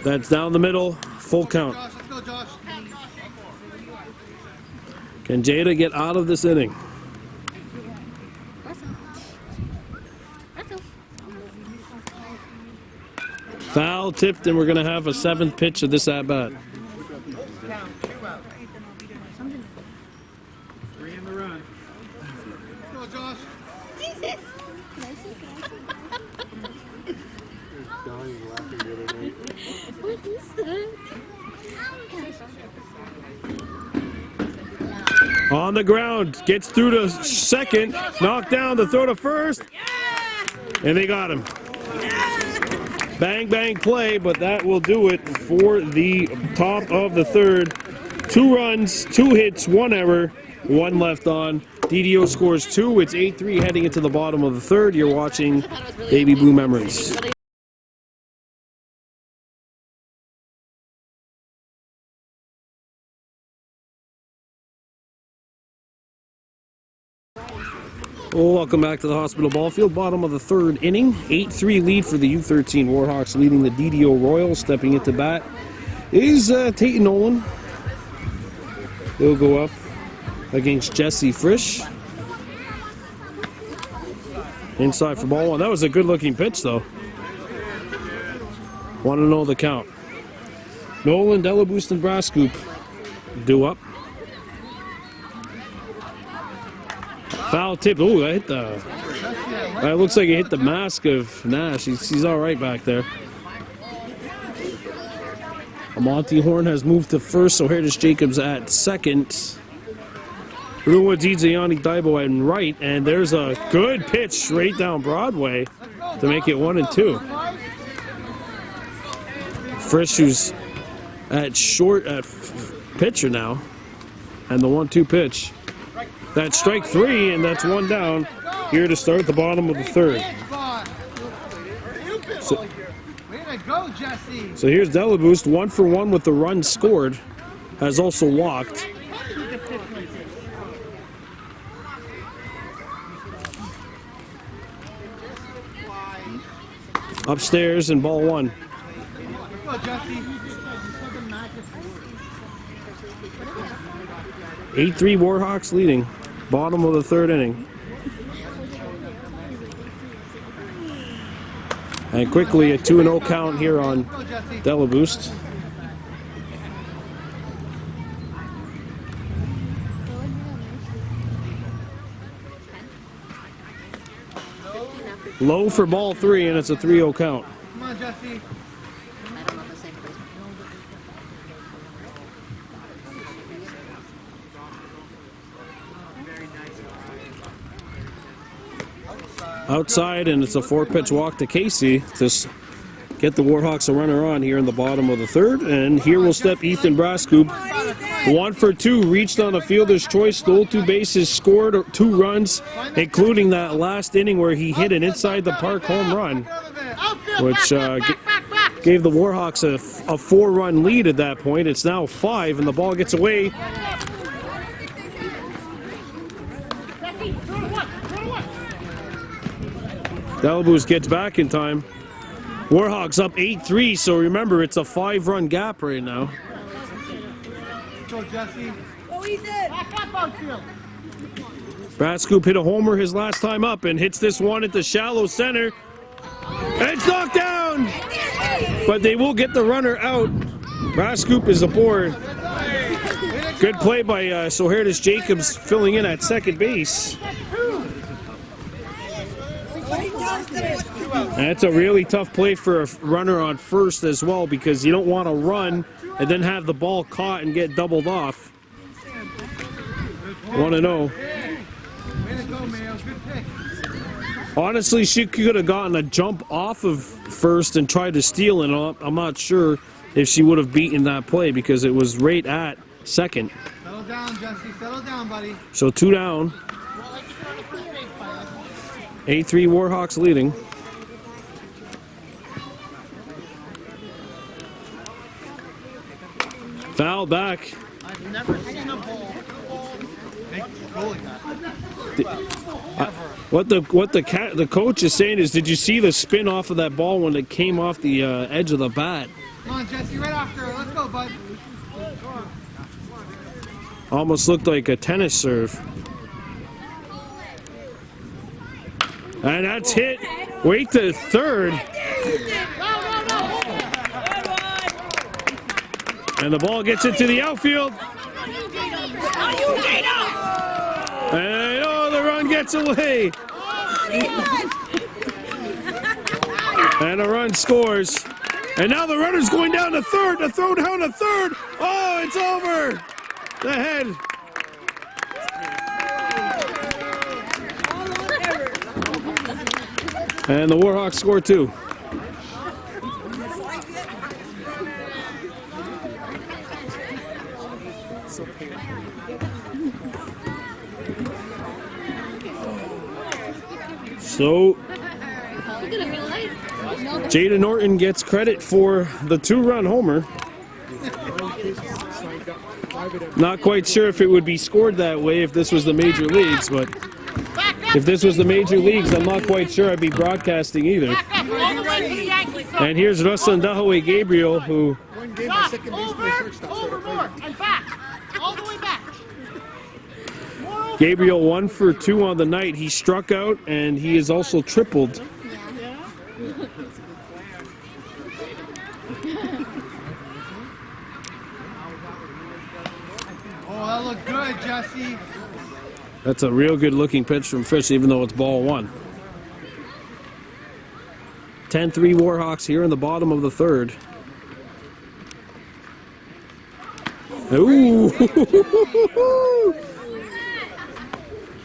That's down the middle, full count. Josh, let's go, Josh. Can Jada get out of this inning? Foul tipped, and we're going to have a 7th pitch of this at bat. Let's go, Josh. Dying laughing the other night. What is that? On the ground, gets through to second, knocked down the throw to first, and they got him. Bang, bang play, but that will do it for the top of the third. 2 runs, 2 hits, 1 error, 1 left on. DDO scores 2. It's 8-3 heading into the bottom of the third. You're watching Baby Blue Memories. Welcome back to the hospital ball field. Bottom of the third inning. 8-3 lead for the U13 Warhawks, leading the DDO Royals. Stepping into bat is Tate Nolan. He'll go up against Jesse Frisch. Inside for ball 1. That was a good looking pitch though. Want to know the count. Nolan, Delaboost, and Brascoop due up. Foul tip. Oh, that hit the. That looks like it hit the mask of Nash. He's all right back there. Monty Horn has moved to first, so Heritage Jacobs at second. Ruwa Dzayani Daibo at right, and there's a good pitch straight down Broadway to make it 1-2. Frisch, who's at short at pitcher now, and the 1-2 pitch. That's strike 3, and that's 1 down here to start the bottom of the third. So, Way to go, Jesse. so here's Delaboost, 1 for 1 with the run scored. Has also walked. Upstairs and ball 1. Let's go, Jesse. 8-3 Warhawks leading. Bottom of the third inning. And quickly a 2-0 count here on Let's go, Jesse. Delaboost. Low for ball 3, and it's a 3-0 count. Come on, Jesse. Outside, and it's a 4-pitch walk to Casey to get the Warhawks a runner on here in the bottom of the third. And here will step Ethan Brascoop. 1 for 2, reached on a fielder's choice, stole 2 bases, scored 2 runs, including that last inning where he hit an inside the park home run, which gave the Warhawks a 4-run lead at that point. It's now 5, and the ball gets away. Delaboost gets back in time. Warhawks up 8-3, so remember it's a 5-run gap right now. Let's go, Jesse. Oh, he did. Brascoop hit a homer his last time up and hits this one at the shallow center. And it's knocked down! But they will get the runner out. Brascoop is aboard. Good play by Heritage Jacobs filling in at second base. And it's a really tough play for a runner on first as well, because you don't want to run and then have the ball caught and get doubled off. 1-0. Way to go, Mayo. Good pick. Honestly, she could have gotten a jump off of first and tried to steal it. I'm not sure if she would have beaten that play because it was right at second. Settle down, Jesse. Settle down, buddy. So 2 down. 8-3 Warhawks leading. Foul back. I've never seen a ball make a goal like that. What the coach is saying is, did you see the spin off of that ball when it came off the edge of the bat? Come on, Jesse, right after her. Let's go, bud. Almost looked like a tennis serve. And that's hit. Wait to third. And the ball gets into the outfield. And oh, the run gets away. And a run scores. And now the runner's going down to third. To throw down to third. Oh, it's over. The head. And the Warhawks score 2. So Jada Norton gets credit for the 2-run homer. Not quite sure if it would be scored that way if this was the major leagues, but if this was the major leagues, I'm not quite sure I'd be broadcasting either. And here's Ruslan Dahaway Gabriel, who over more, and back. All the way back. Gabriel 1 for 2 on the night. He struck out and he is also tripled. Oh, that looked good, Jesse. That's a real good looking pitch from Fish, even though it's ball 1. 10-3 Warhawks here in the bottom of the third. Ooh!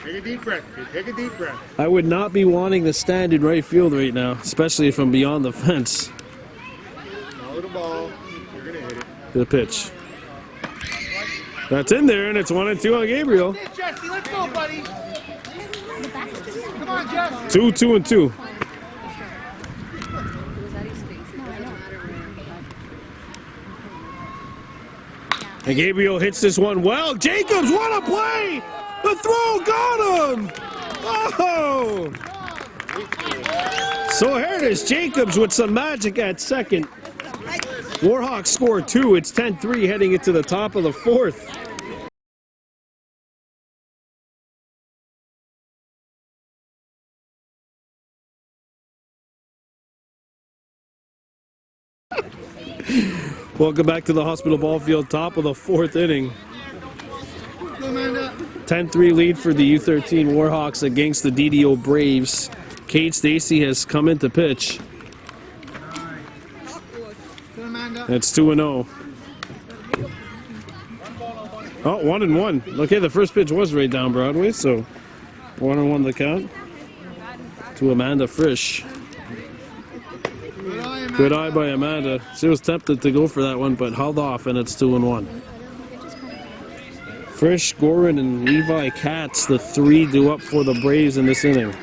Take a deep breath. Take a deep breath. I would not be wanting to stand in right field right now, especially if I'm beyond the fence. Follow the ball. You're going to hit it. The pitch. That's in there, and it's 1-2 on Gabriel. That's it, Jesse. Let's go, buddy. Come on, Jesse. 2-2-2. And Gabriel hits this one well. Jacobs, what a play! The throw got him! Oh! So here it is, Jacobs with some magic at second. Warhawks score 2. It's 10-3 heading into the top of the fourth. Welcome back to the Hospital Ball Field, top of the fourth inning. 10-3 lead for the U13 Warhawks against the DDO Braves. Cade Stacy has come in to pitch. It's 2-0. Oh, 1-1. Okay, the first pitch was right down Broadway, so 1-1 the count to Amanda Frisch. Good eye by Amanda. She was tempted to go for that one, but held off, and it's 2-1. Frisch, Gorin, and Levi Katz, the 3 do up for the Braves in this inning.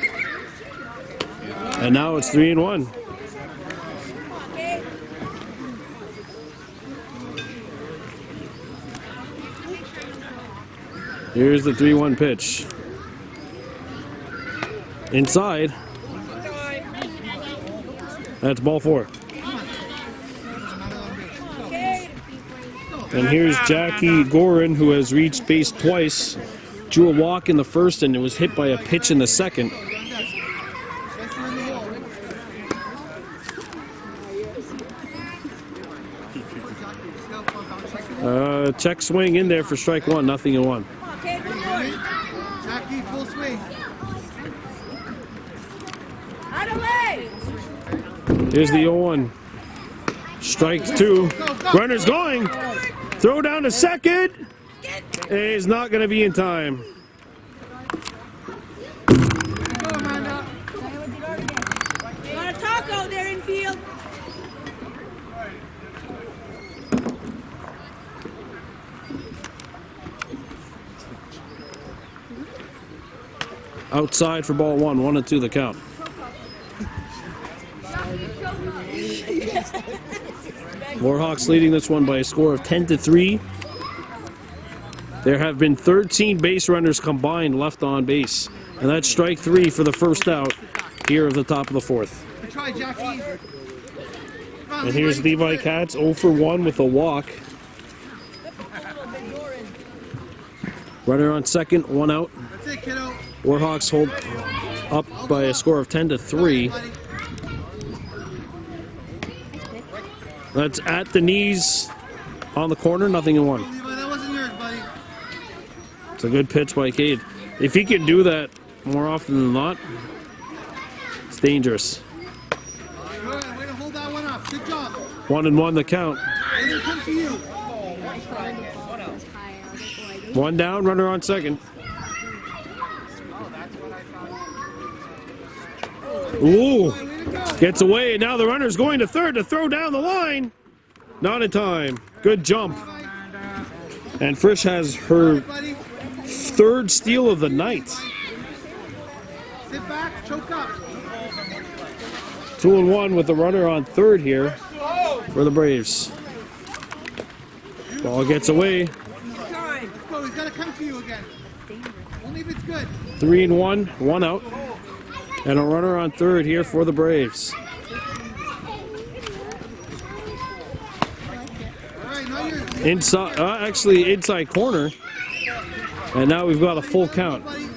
And now it's 3-1. Here's the 3-1 pitch. Inside. That's ball 4. And here's Jackie Gorin, who has reached base twice. Drew a walk in the first and it was hit by a pitch in the second. Check swing in there for strike 1, 0-1. Jackie, full swing. Here's the 0-1. Strike 2. Runner's going. Throw down to second. Is not going to be in time. Got a taco there in field. Outside for ball one, 1-2 the count. Warhawks leading this one by a score of 10-3. There have been 13 base runners combined left on base, and that's strike 3 for the first out here at the top of the fourth. Good try, Jackie. Come on, And here's Levi Katz 0 for 1 with a walk. Runner on second, 1 out. That's it, kiddo. Warhawks hold up by a score of 10-3. Buddy. That's at the knees on the corner, 0-1. Levi, that wasn't yours, buddy. It's a good pitch by Cade. If he can do that more often than not, it's dangerous. Good. Way to hold that one up. Good job. 1-1 the count. Let it come to you. One down, runner on second. Ooh, gets away. Now the runner's going to third to throw down the line. Not in time. Good jump. And Frisch has her Buddy. third steal of the night. Sit back. Choke up. 2-1 with the runner on third here for the Braves. Ball gets away. Let's go. He's got to come to you again. Only if it's good. 3-1, 1 out. And a runner on third here for the Braves. All right, now you're. Inside, actually inside corner. And now we've got a full count. Buddy.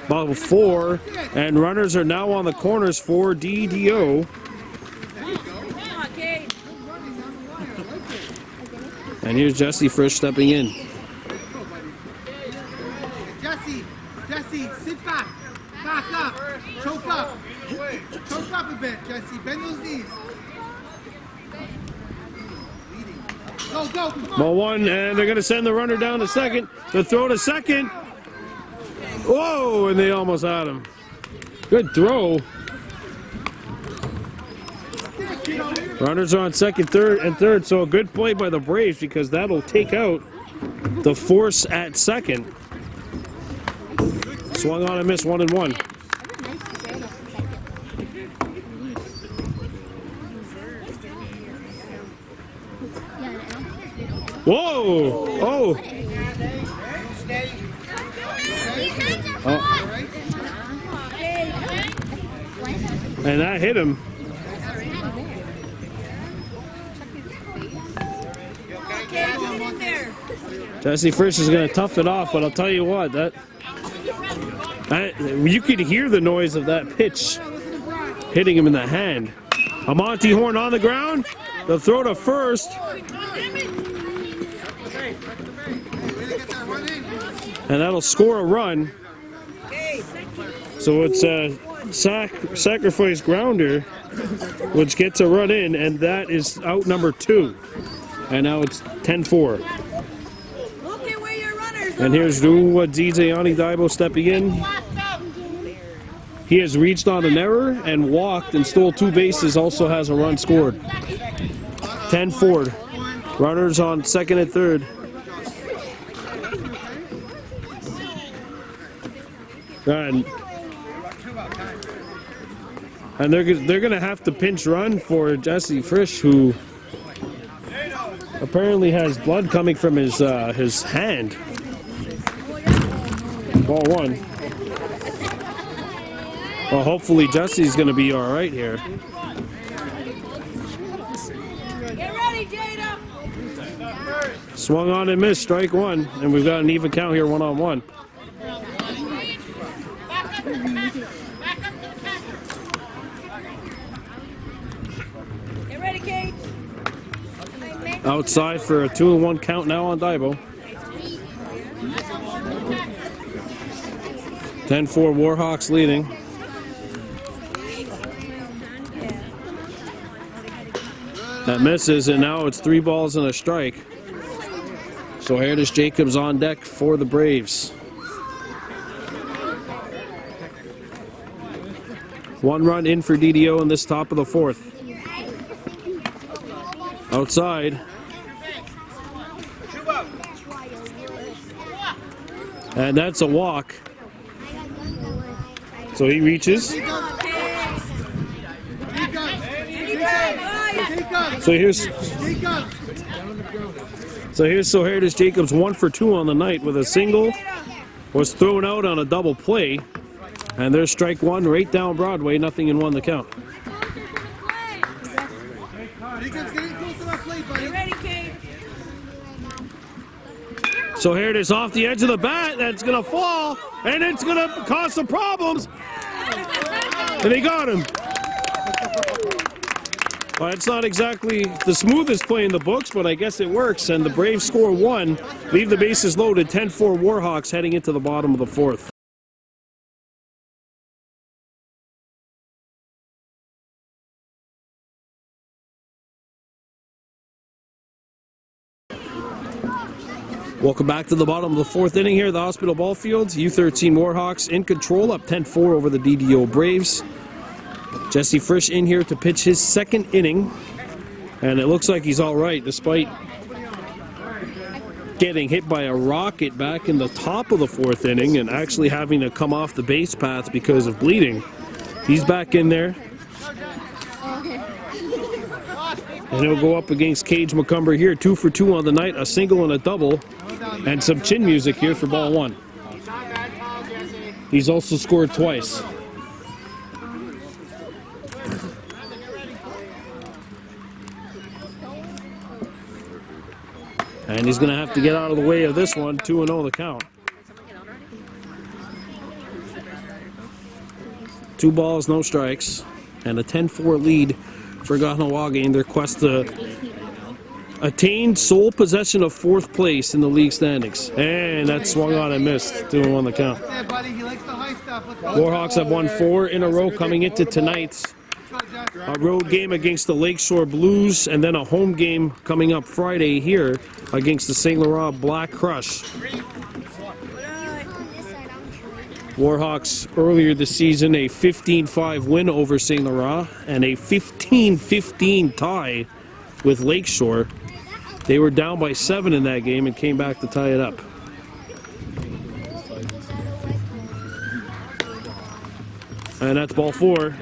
Ball 4, and runners are now on the corners for DDO. And here's Jesse Frisch stepping in. Jesse, sit back. Back up. Choke up. Choke up a bit, Jesse. Bend those knees. Go, go, come on. Ball 1, and they're going to send the runner down to second. The throw to second. Whoa, and they almost had him. Good throw. Runners are on second, third, so a good play by the Braves because that'll take out the force at second. Swung on and missed, 1-1. Whoa! Oh! And that hit him. Jesse Frisch is going to tough it off, but I'll tell you what, that you could hear the noise of that pitch hitting him in the hand. A Monty Horn on the ground. The throw to first. And that'll score a run. So it's a sacrifice grounder, which gets a run in, and that is out number 2. And now it's 10-4. And here's Zizayani Daibo stepping in. He has reached on an error and walked and stole 2 bases, also has a run scored. 10-4. Runners on second and third. And they're going to have to pinch run for Jesse Frisch, who apparently has blood coming from his hand. Ball 1. Well, hopefully Jesse's going to be all right here. Get ready, Jada. Swung on and missed, strike 1, and we've got an even count here, 1-on-1. Get ready, Kate. Outside for a 2-1 count now on Daibo. 10-4 Warhawks leading. That misses, and now it's 3 balls and a strike. So Herdis Jacobs on deck for the Braves. 1 run in for DDO in this top of the 4th. Outside. And that's a walk. So he reaches. So here's Soherdis Jacobs 1 for 2 on the night with a single. Was thrown out on a double play. And there's strike one right down Broadway. Nothing in 1 the count. So here it is off the edge of the bat. That's going to fall. And it's going to cause some problems. And they got him. Well, it's not exactly the smoothest play in the books, but I guess it works. And the Braves score 1. Leave the bases loaded. 10-4 Warhawks heading into the bottom of the 4th. Welcome back to the bottom of the 4th inning here at the Hospital Ball Fields. U13 Warhawks in control, up 10-4 over the DDO Braves. Jesse Frisch in here to pitch his 2nd inning. And it looks like he's all right, despite getting hit by a rocket back in the top of the 4th inning and actually having to come off the base path because of bleeding. He's back in there. And he'll go up against Cage McCumber here, 2 for 2 on the night, a single and a double. And some chin music here for ball 1. He's also scored twice. And he's going to have to get out of the way of this one, 2-0 the count. 2 balls, no strikes, and a 10-4 lead for Kahnawake in their quest to attain sole possession of 4th place in the league standings. And that swung on and missed. 2-1 the count. Warhawks have won 4 in a row coming into tonight's a road game against the Lakeshore Blues, and then a home game coming up Friday here against the St. Laurent Black Crush. Warhawks earlier this season a 15-5 win over St. Laurent and a 15-15 tie with Lakeshore. They were down by 7 in that game and came back to tie it up. And that's ball 4.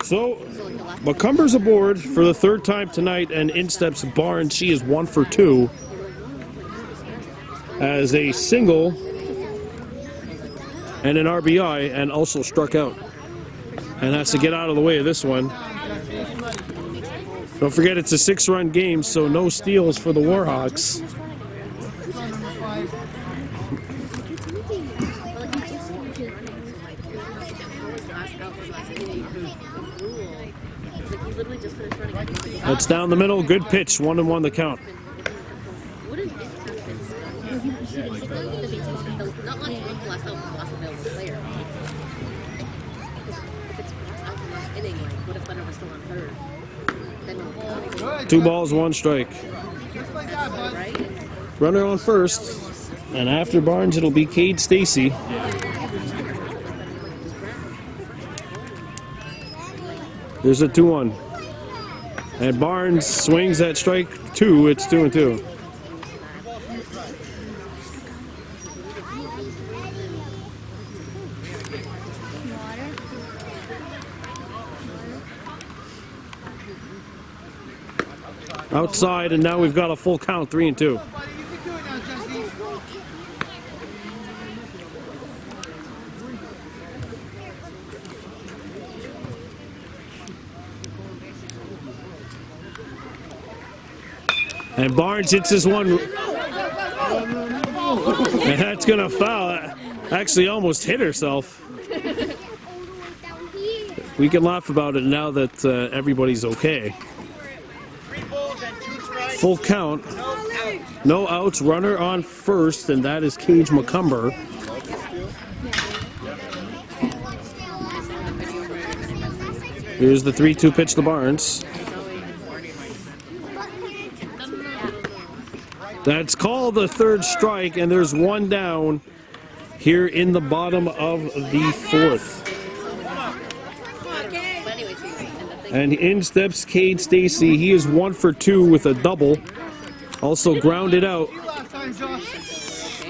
So, McCumber's aboard for the 3rd time tonight, and in steps Barnes. She is 1 for 2 as a single and an RBI, and also struck out. And has to get out of the way of this one. Don't forget it's a 6-run game, so no steals for the Warhawks. That's down the middle, good pitch, 1-1 the count. Two balls, 1 strike. Runner on first, and after Barnes it'll be Cade Stacy. There's a 2-1. And Barnes swings at strike 2, it's 2-2. Outside, and now we've got a full count, 3-2. And Barnes hits this one. And that's going to foul. Actually almost hit herself. We can laugh about it now that everybody's okay. Full count. No outs. Runner on first, and that is Cage McCumber. Here's the 3-2 pitch to Barnes. That's called the 3rd strike, and there's 1 down here in the bottom of the 4th. And in steps Cade Stacy. He is 1 for 2 with a double. Also grounded out. Last time, Josh.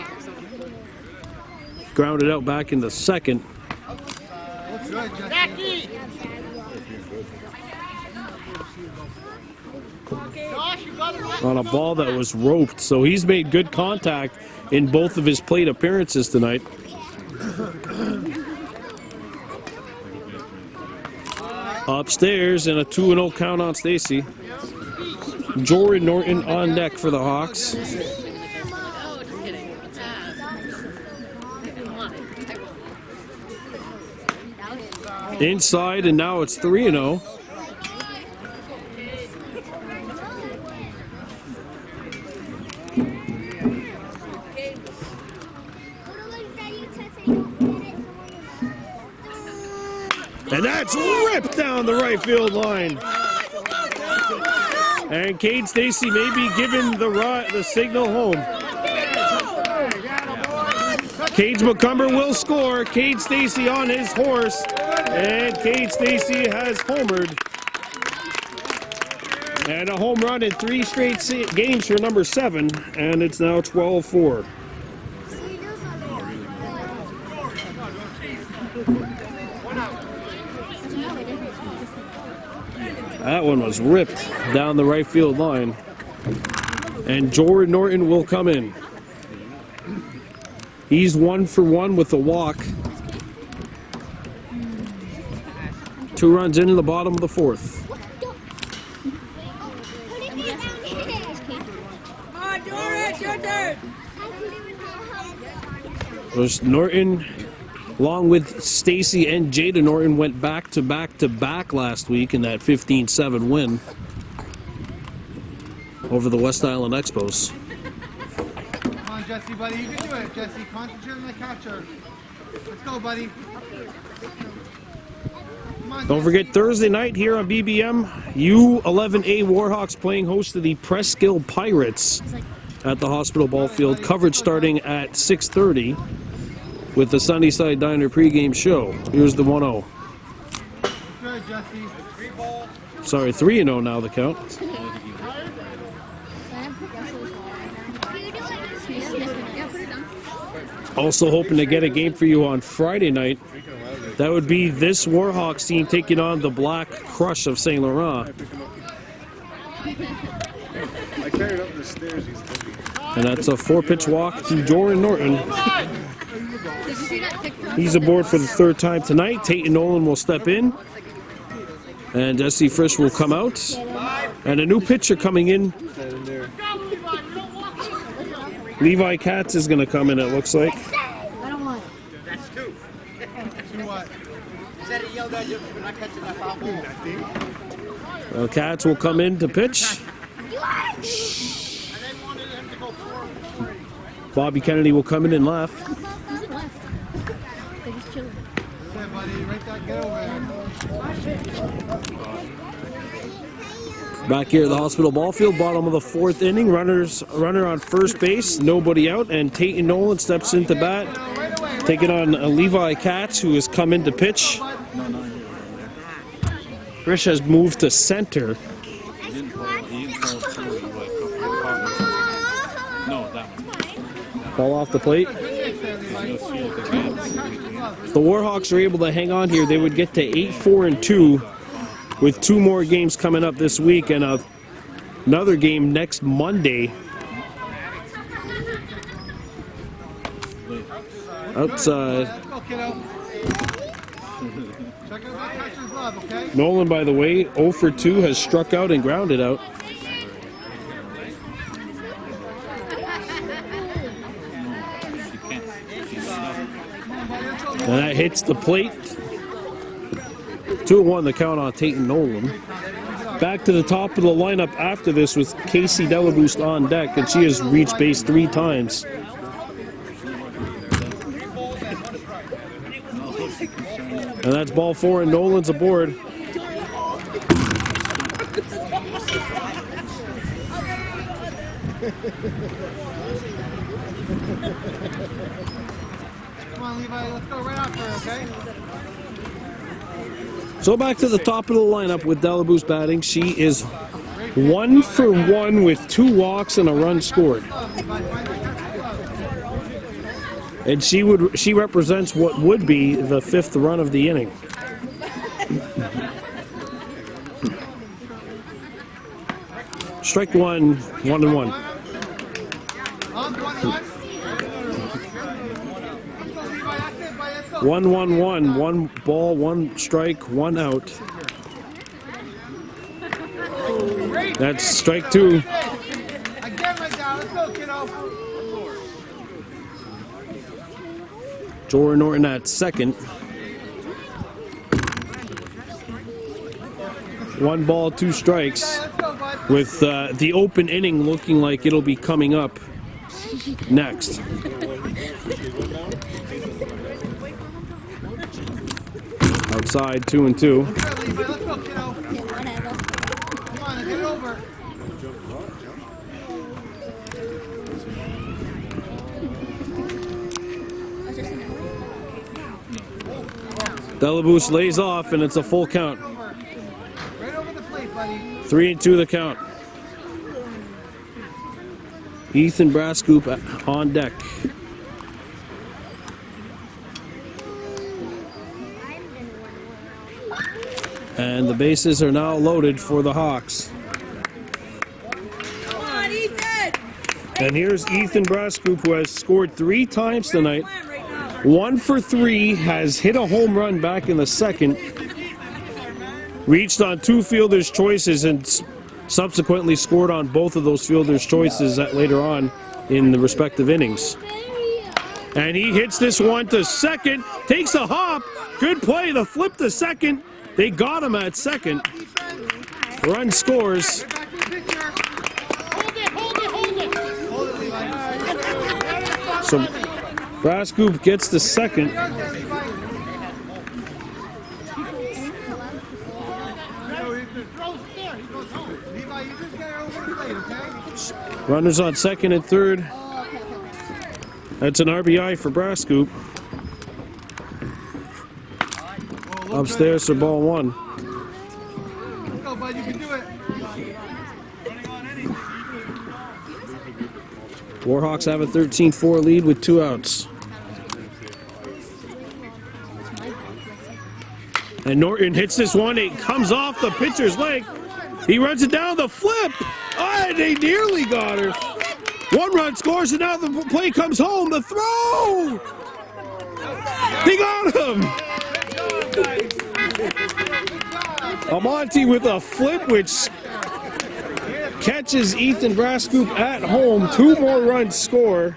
Grounded out back in the second. Looks good, Jesse. Jackie! On a ball that was roped. So he's made good contact in both of his plate appearances tonight. Upstairs and a 2-0 count on Stacy. Jordan Norton on deck for the Hawks. Oh, just kidding. I want it. Inside, and now it's 3-0. And that's ripped down the right field line. And Cade Stacy may be giving the signal home. Cage McCumber will score. Cade Stacy on his horse. And Cade Stacy has homered. And a home run in 3 straight games for number 7. And it's now 12-4. That one was ripped down the right field line. And Jordan Norton will come in. He's 1 for 1 with a walk. 2 runs into the bottom of the 4th. Come on, Doris, your turn. Was Norton, along with Stacy and Jada Norton, went back to back last week in that 15-7 win over the West Island Expos. Come on, Jesse, buddy. You can do it, Jesse. Concentrate on the catcher. Let's go, buddy. Come on, Don't forget Thursday night here on BBM, U11A Warhawks playing host to the Presskill Pirates at the Hospital Ball Field. Coverage starting at 6:30 with the Sunnyside Diner pregame show. Here's the 1-0. Good, Jesse. 3 balls. Sorry, 3-0 now the count. Also hoping to get a game for you on Friday night. That would be this Warhawks team taking on the Black Crush of St. Laurent. I carried up the stairs. He's heavy. And that's a 4-pitch walk to Jordan Norton. He's aboard for the 3rd time tonight. Tate Nolan will step in. And Jesse Frisch will come out. And a new pitcher coming in. Levi Katz is going to come in, it looks like. I don't want it. That's 2. What? Said he yelled at you for not catching that foul ball. Katz will come in to pitch. And they wanted him to go 4. Bobby Kennedy will come in and laugh. He's in left. They're just chilling. Yeah, buddy. Right there. Get over there. Back here at the Hospital Ball Field, bottom of the 4th inning. Runner on first base, nobody out, and Tate Nolan steps into bat, taking on Levi Katz, who has come in to pitch. Frisch has moved to center. Ball off the plate. The Warhawks are able to hang on here. They would get to 8-4-2 with 2 more games coming up this week and another game next Monday. Outside. Let's go, kiddo. Check out that catcher's glove, okay? Nolan, by the way, 0 for 2, has struck out and grounded out. And that hits the plate. 2-1 the count on Tate Nolan. Back to the top of the lineup after this with Casey Delaboost on deck, and she has reached base 3 times. And that's ball 4, and Nolan's aboard. Come on, Levi. Let's go right after her, okay? So back to the top of the lineup with Delaboost batting. She is 1 for 1 with 2 walks and a run scored. And she represents what would be the 5th run of the inning. Strike 1, 1-1. 1-1-1, 1 ball, 1 strike, 1 out. That's strike 2. Jordan Norton at second. 1 ball, 2 strikes. With the open inning looking like it'll be coming up next. Outside, 2-2. Delabouche lays off, and it's a full count. 3-2 the count. Ethan Brascoop on deck. And the bases are now loaded for the Hawks. Come on, Ethan! And here's Ethan Brascoop, who has scored 3 times tonight. 1 for 3, has hit a home run back in the second. Reached on 2 fielders' choices and subsequently scored on both of those fielders' choices later on in the respective innings. And he hits this one to second, takes a hop. Good play, the flip to second. They got him at second. Run scores. So Brascoop gets the second. Runners on second and third. That's an RBI for Brascoop. Upstairs for ball 1. Let's go, bud. You can do it. Warhawks have a 13-4 lead with 2 outs. And Norton hits this one. It comes off the pitcher's leg. He runs it down the flip. Oh, they nearly got her. 1 run scores, and now the play comes home. The throw. They got him. Amonte with a flip, which catches Ethan Brascoop at home. 2 more runs score,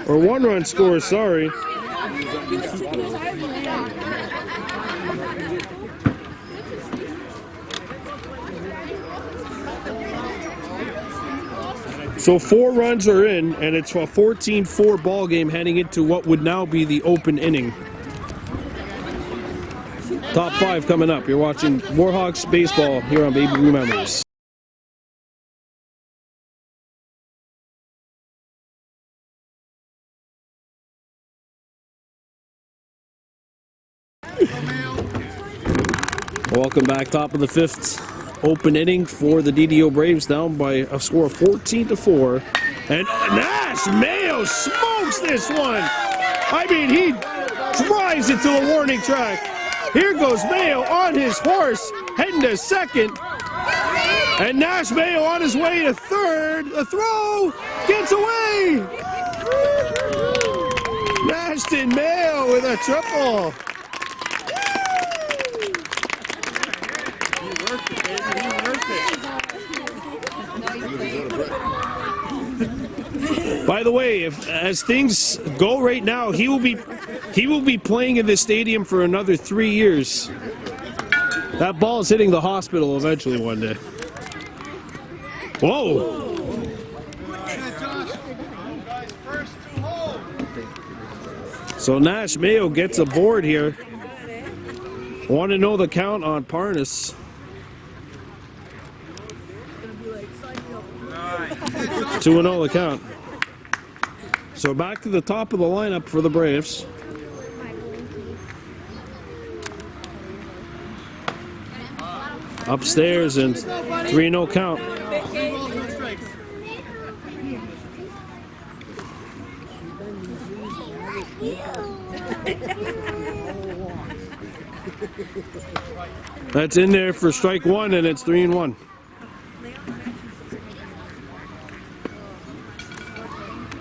or 1 run score, sorry. So 4 runs are in, and it's a 14-4 ball game heading into what would now be the open inning. Top 5 coming up. You're watching Warhawks baseball here on Baby Blue Memories. Welcome back. Top of the 5th. Open inning for the DDO Braves, down by a score of 14-4. And Nash Mayo smokes this one. I mean, he drives it to the warning track. Here goes Mayo on his horse, heading to second. And Nash Mayo on his way to third. The throw gets away. Nashton Mayo with a triple. By the way, as things go right now, he will be playing in this stadium for another 3 years. That ball is hitting the hospital eventually one day. Whoa! So Nash Mayo gets a board here. Want to know the count on Parnas? 2-0 the count. So back to the top of the lineup for the Braves. Upstairs and 3-0 count. Three balls, no strikes. That's in there for strike one, and it's 3-1.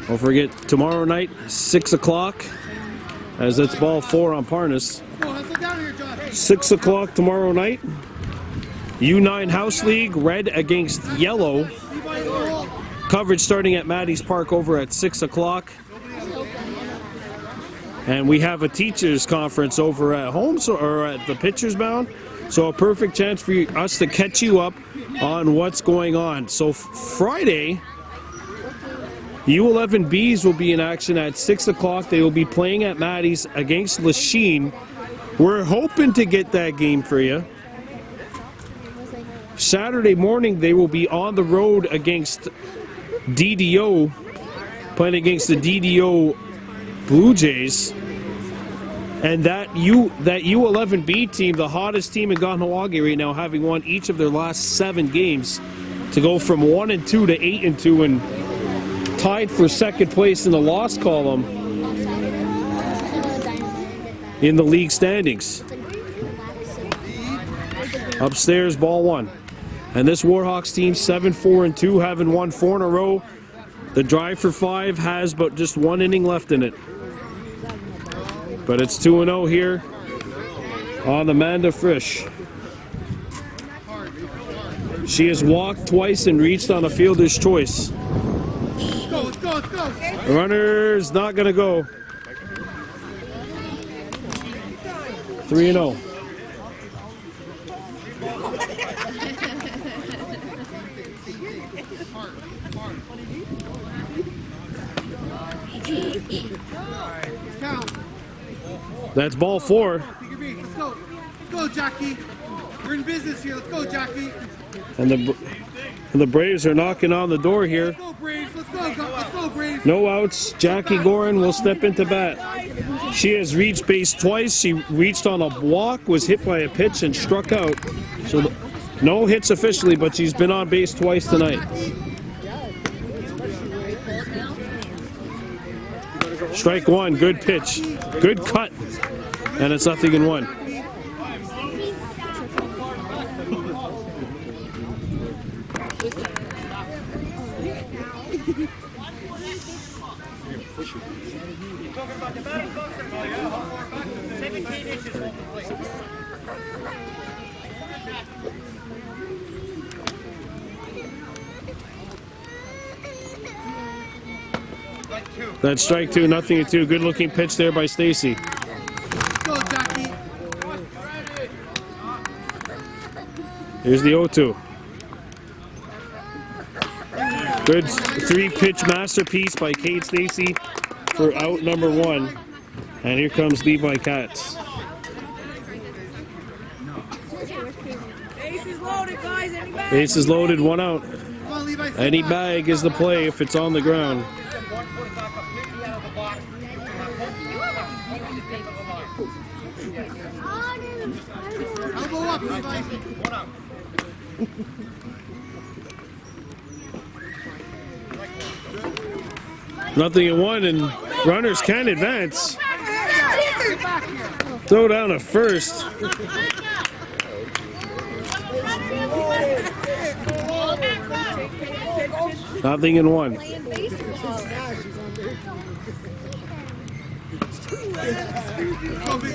Don't forget, tomorrow night, 6 o'clock, as it's ball 4 on Parnas. Come on, hustle down here, Josh. 6 o'clock tomorrow night. U9 House League, red against yellow. Levi in the hole. Coverage starting at Maddie's Park over at 6 o'clock. And we have a teachers conference over at home, or at the Pitchers Mound. So a perfect chance for us to catch you up on what's going on. So Friday, U11Bs will be in action at 6 o'clock. They will be playing at Maddie's against Lachine. We're hoping to get that game for you. Saturday morning, they will be on the road against DDO, playing against the DDO Blue Jays. And that U11B team, the hottest team in Kahnawake right now, having won each of their last 7 games to go from 1-2 to 8-2 and tied for second place in the loss column in the league standings. Upstairs, ball 1. And this Warhawks team, 7-4-2, having won 4 in a row. The drive for 5 has but just 1 inning left in it. But it's 2-0 here on Amanda Frisch. She has walked twice and reached on a fielder's choice. Let's go, let's go, let's go. The runner's not going to go. 3-0. Count. That's ball 4. Take your beat. Let's go. Let's go, Jackie. We're in business here. Let's go, Jackie. And the Braves are knocking on the door here. Let's go, Braves. Let's go, Braves. No outs. Jackie Gorin will step into bat. She has reached base twice. She reached on a walk, was hit by a pitch, and struck out. So no hits officially, but she's been on base twice tonight. Strike 1, good pitch, good cut, and it's 0-1. That's strike 2, 0-2. Good looking pitch there by Stacy. Let's go, Jackie. Here's the 0-2. Good 3-pitch masterpiece by Kate Stacy for out number 1. And here comes Levi Katz. Base is loaded, guys. Any bag? Base is loaded, 1 out. Come on, Levi. sit Any back. bag is the play if it's on the ground. Elbow up, Levi. 0-1, and runners can advance. Throw down a first. Nothing in 1.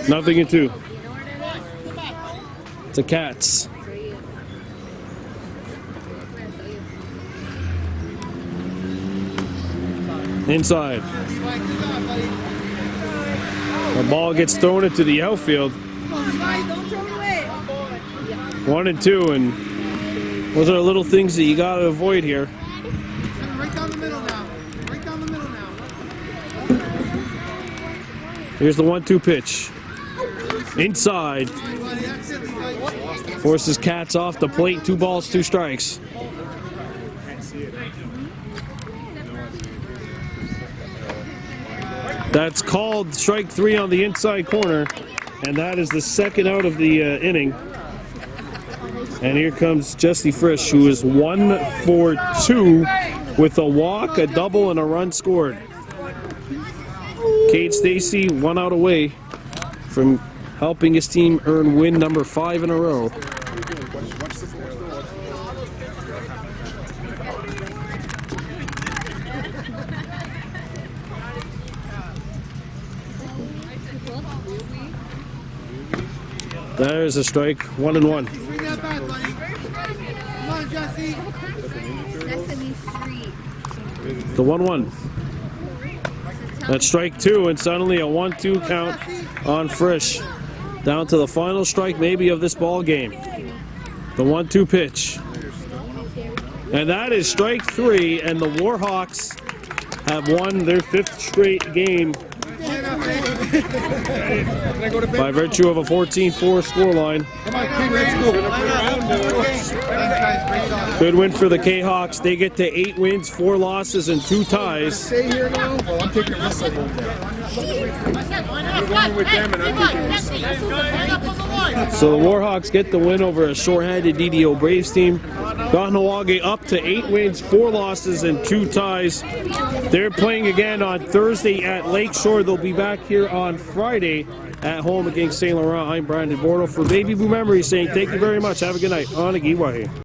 Nothing in 2. It's a Cats. Inside. Levi, good job, buddy. The ball gets thrown into the outfield. Come on, Levi. Don't throw it away. 1 and 2, and those are little things that you got to avoid here. Right down the middle now. Right down the middle now. Here's the 1-2 pitch. Inside. Levi, buddy. That's it, Levi. Forces Cats off the plate. 2 balls, 2 strikes. That's called strike 3 on the inside corner, and that is the second out of the inning. And here comes Jesse Frisch, who is 1 for 2 with a walk, a double, and a run scored. Cade Stacy 1 out away from helping his team earn win number 5 in a row. There's a strike, 1-1. Swing that bat, buddy. Come on, Jesse. Sesame Street. The 1-1. That's strike 2, and suddenly a 1-2 count on Frisch. Down to the final strike maybe of this ball game. The 1-2 pitch. And that is strike 3, and the Warhawks have won their 5th straight game by virtue of a 14-4 scoreline. Come on, King, let's go. Thanks, guys. Great job. Good win for the K-Hawks. They get to 8 wins, 4 losses, and 2 ties. Stay here now? Well, I'm taking this side home now. I'm going with them, and I'm taking this side. So the Warhawks get the win over a shorthanded DDO Braves team. Kahnawake up to 8 wins, 4 losses, and 2 ties. They're playing again on Thursday at Lakeshore. They'll be back here on Friday at home against St. Laurent. I'm Brandon Bordeaux for Baby Blue Memories saying thank you very much. Have a good night. On Agiwahe.